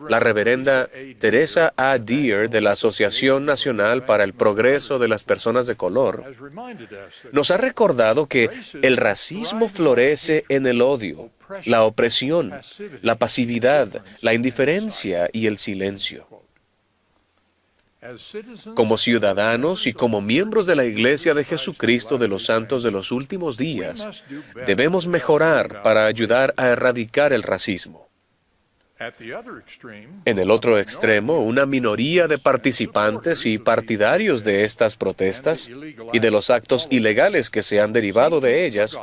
la reverenda Teresa A. Deer de la Asociación Nacional para el Progreso de las Personas de Color nos ha recordado que el racismo florece en el odio, la opresión, la pasividad, la indiferencia y el silencio. Como ciudadanos y como miembros de la Iglesia de Jesucristo de los Santos de los Últimos Días, debemos mejorar para ayudar a erradicar el racismo. En el otro extremo, una minoría de participantes y partidarios de estas protestas y de los actos ilegales que se han derivado de ellas,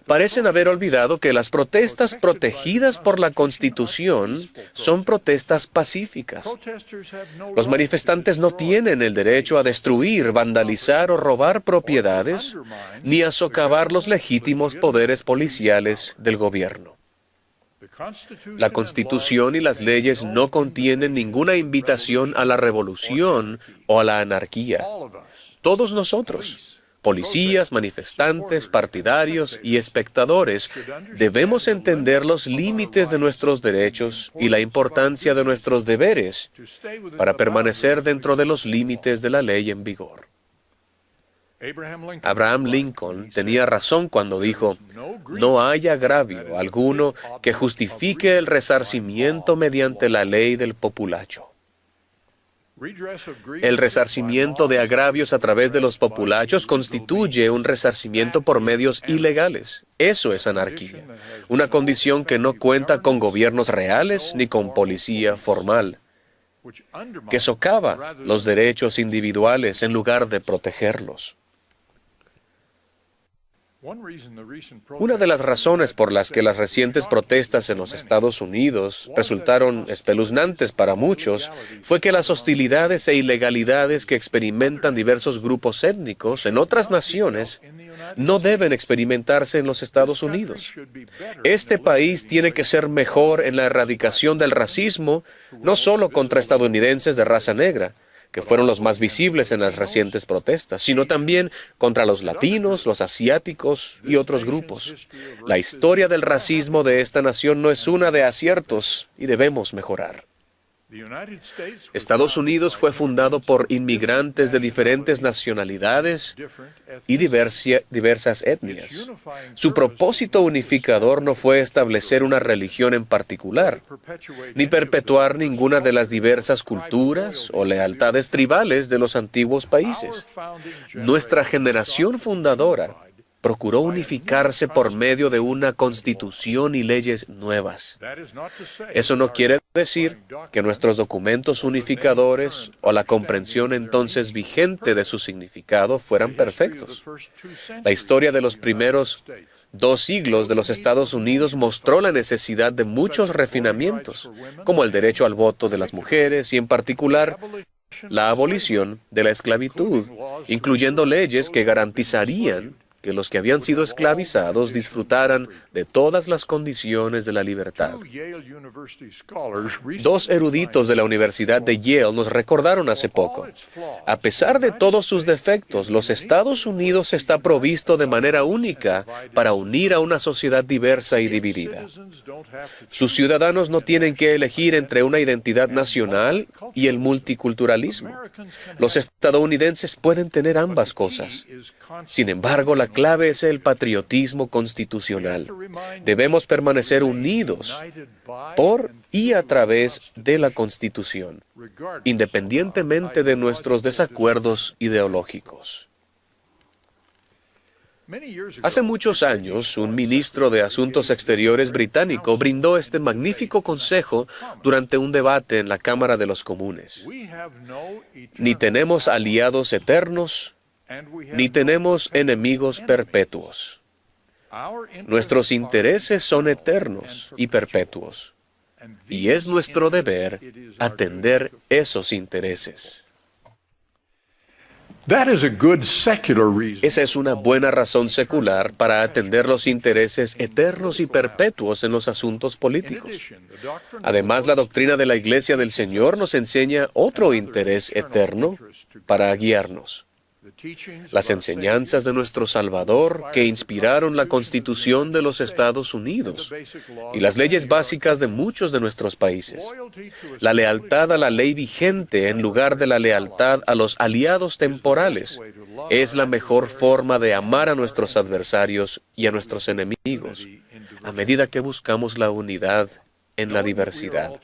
parecen haber olvidado que las protestas protegidas por la Constitución son protestas pacíficas. Los manifestantes no tienen el derecho a destruir, vandalizar o robar propiedades, ni a socavar los legítimos poderes policiales del gobierno. La Constitución y las leyes no contienen ninguna invitación a la revolución o a la anarquía. Todos nosotros, policías, manifestantes, partidarios y espectadores, debemos entender los límites de nuestros derechos y la importancia de nuestros deberes para permanecer dentro de los límites de la ley en vigor. Abraham Lincoln tenía razón cuando dijo: "No hay agravio alguno que justifique el resarcimiento mediante la ley del populacho". El resarcimiento de agravios a través de los populachos constituye un resarcimiento por medios ilegales. Eso es anarquía, una condición que no cuenta con gobiernos reales ni con policía formal, que socava los derechos individuales en lugar de protegerlos. Una de las razones por las que las recientes protestas en los Estados Unidos resultaron espeluznantes para muchos fue que las hostilidades e ilegalidades que experimentan diversos grupos étnicos en otras naciones no deben experimentarse en los Estados Unidos. Este país tiene que ser mejor en la erradicación del racismo, no solo contra estadounidenses de raza negra, que fueron los más visibles en las recientes protestas, sino también contra los latinos, los asiáticos y otros grupos. La historia del racismo de esta nación no es una de aciertos y debemos mejorar. Estados Unidos fue fundado por inmigrantes de diferentes nacionalidades y diversas etnias. Su propósito unificador no fue establecer una religión en particular, ni perpetuar ninguna de las diversas culturas o lealtades tribales de los antiguos países. Nuestra generación fundadora procuró unificarse por medio de una constitución y leyes nuevas. Eso no quiere decir que nuestros documentos unificadores o la comprensión entonces vigente de su significado fueran perfectos. La historia de los primeros 2 siglos de los Estados Unidos mostró la necesidad de muchos refinamientos, como el derecho al voto de las mujeres y, en particular, la abolición de la esclavitud, incluyendo leyes que garantizarían que los que habían sido esclavizados disfrutaran de todas las condiciones de la libertad. 2 eruditos de la Universidad de Yale nos recordaron hace poco: a pesar de todos sus defectos, los Estados Unidos está provisto de manera única para unir a una sociedad diversa y dividida. Sus ciudadanos no tienen que elegir entre una identidad nacional y el multiculturalismo. Los estadounidenses pueden tener ambas cosas. Sin embargo, la clave es el patriotismo constitucional. Debemos permanecer unidos por y a través de la Constitución, independientemente de nuestros desacuerdos ideológicos. Hace muchos años, un ministro de Asuntos Exteriores británico brindó este magnífico consejo durante un debate en la Cámara de los Comunes: ni tenemos aliados eternos, ni tenemos enemigos perpetuos. Nuestros intereses son eternos y perpetuos, y es nuestro deber atender esos intereses. That is a good secular reason. Esa es una buena razón secular para atender los intereses eternos y perpetuos en los asuntos políticos. Además, la doctrina de la Iglesia del Señor nos enseña otro interés eterno para guiarnos. Las enseñanzas de nuestro Salvador que inspiraron la Constitución de los Estados Unidos y las leyes básicas de muchos de nuestros países. La lealtad a la ley vigente en lugar de la lealtad a los aliados temporales es la mejor forma de amar a nuestros adversarios y a nuestros enemigos, a medida que buscamos la unidad en la diversidad.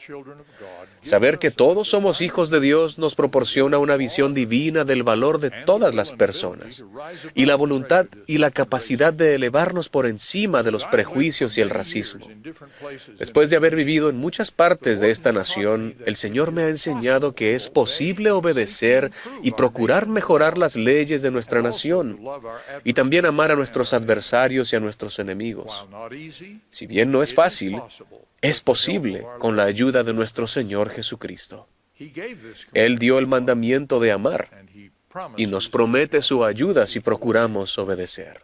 Saber que todos somos hijos de Dios nos proporciona una visión divina del valor de todas las personas y la voluntad y la capacidad de elevarnos por encima de los prejuicios y el racismo. Después de haber vivido en muchas partes de esta nación, el Señor me ha enseñado que es posible obedecer y procurar mejorar las leyes de nuestra nación y también amar a nuestros adversarios y a nuestros enemigos. Si bien no es fácil, es posible con la ayuda de nuestro Señor Jesucristo. Él dio el mandamiento de amar y nos promete su ayuda si procuramos obedecer.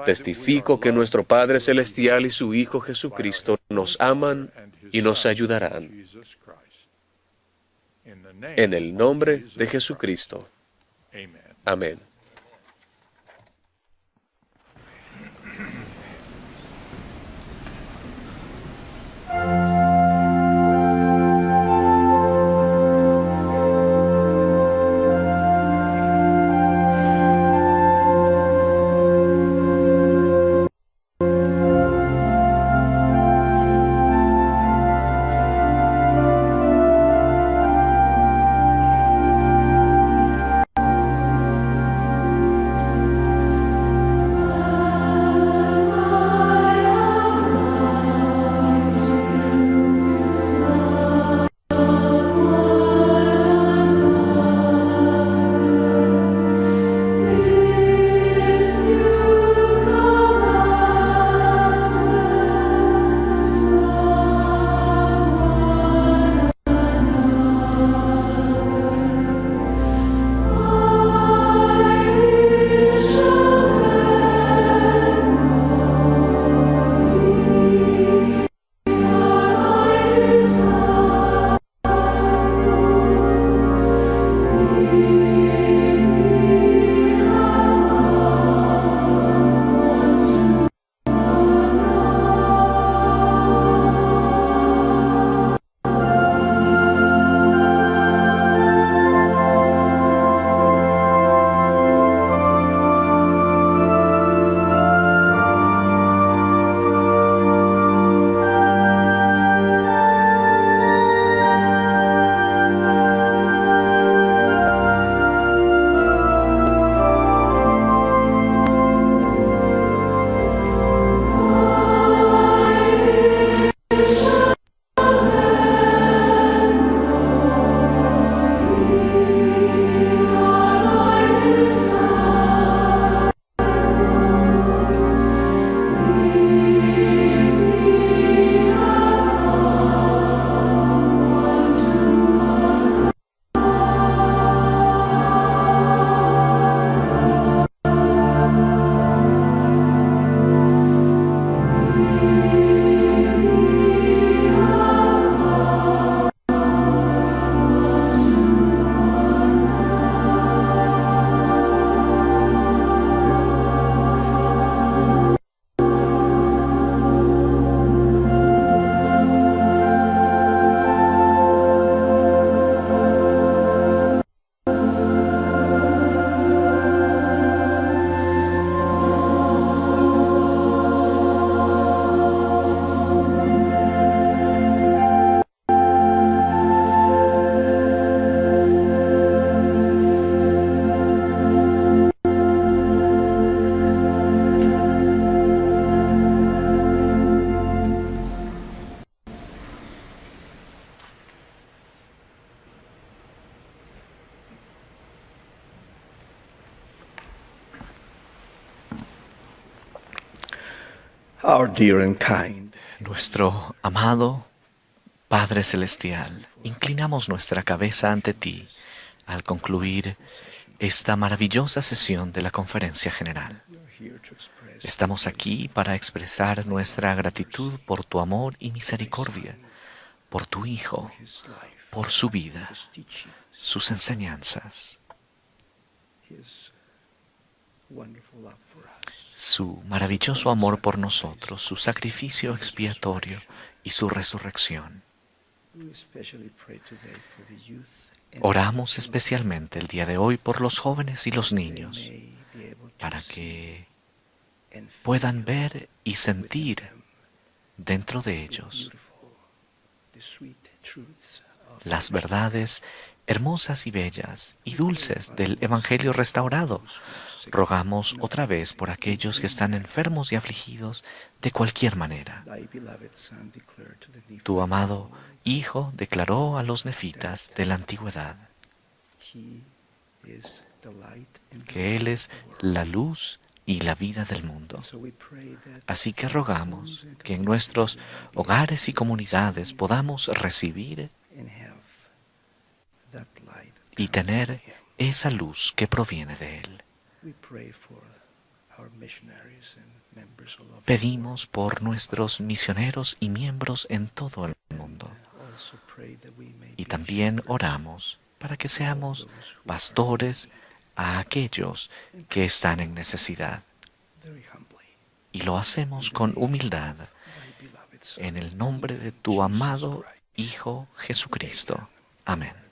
Testifico que nuestro Padre Celestial y su Hijo Jesucristo nos aman y nos ayudarán. En el nombre de Jesucristo. Amén. Our dear and kind, Nuestro amado Padre Celestial, inclinamos nuestra cabeza ante ti al concluir esta maravillosa sesión de la Conferencia General. Estamos aquí para expresar nuestra gratitud por tu amor y misericordia, por tu Hijo, por su vida, sus enseñanzas, su maravilloso amor por nosotros, su sacrificio expiatorio y su resurrección. Oramos especialmente el día de hoy por los jóvenes y los niños, para que puedan ver y sentir dentro de ellos las verdades hermosas y bellas y dulces del Evangelio restaurado. Rogamos otra vez por aquellos que están enfermos y afligidos de cualquier manera. Tu amado Hijo declaró a los nefitas de la antigüedad que Él es la luz y la vida del mundo. Así que rogamos que en nuestros hogares y comunidades podamos recibir y tener esa luz que proviene de Él. Pedimos por nuestros misioneros y miembros en todo el mundo. Y también oramos para que seamos pastores a aquellos que están en necesidad. Y lo hacemos con humildad, en el nombre de tu amado Hijo Jesucristo. Amén.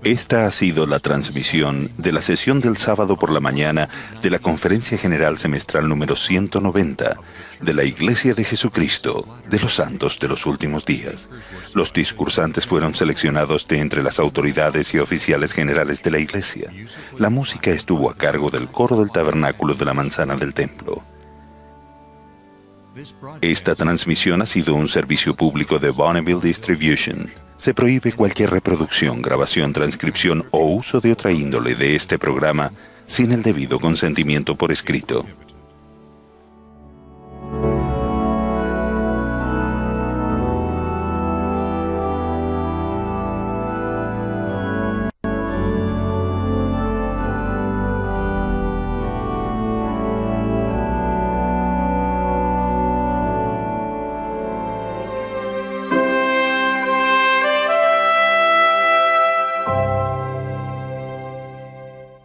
Esta ha sido la transmisión de la sesión del sábado por la mañana de la Conferencia General Semestral número 190 de la Iglesia de Jesucristo de los Santos de los Últimos Días. Los discursantes fueron seleccionados de entre las autoridades y oficiales generales de la Iglesia. La música estuvo a cargo del coro del Tabernáculo de la Manzana del Templo. Esta transmisión ha sido un servicio público de Bonneville Distribution. Se prohíbe cualquier reproducción, grabación, transcripción o uso de otra índole de este programa sin el debido consentimiento por escrito.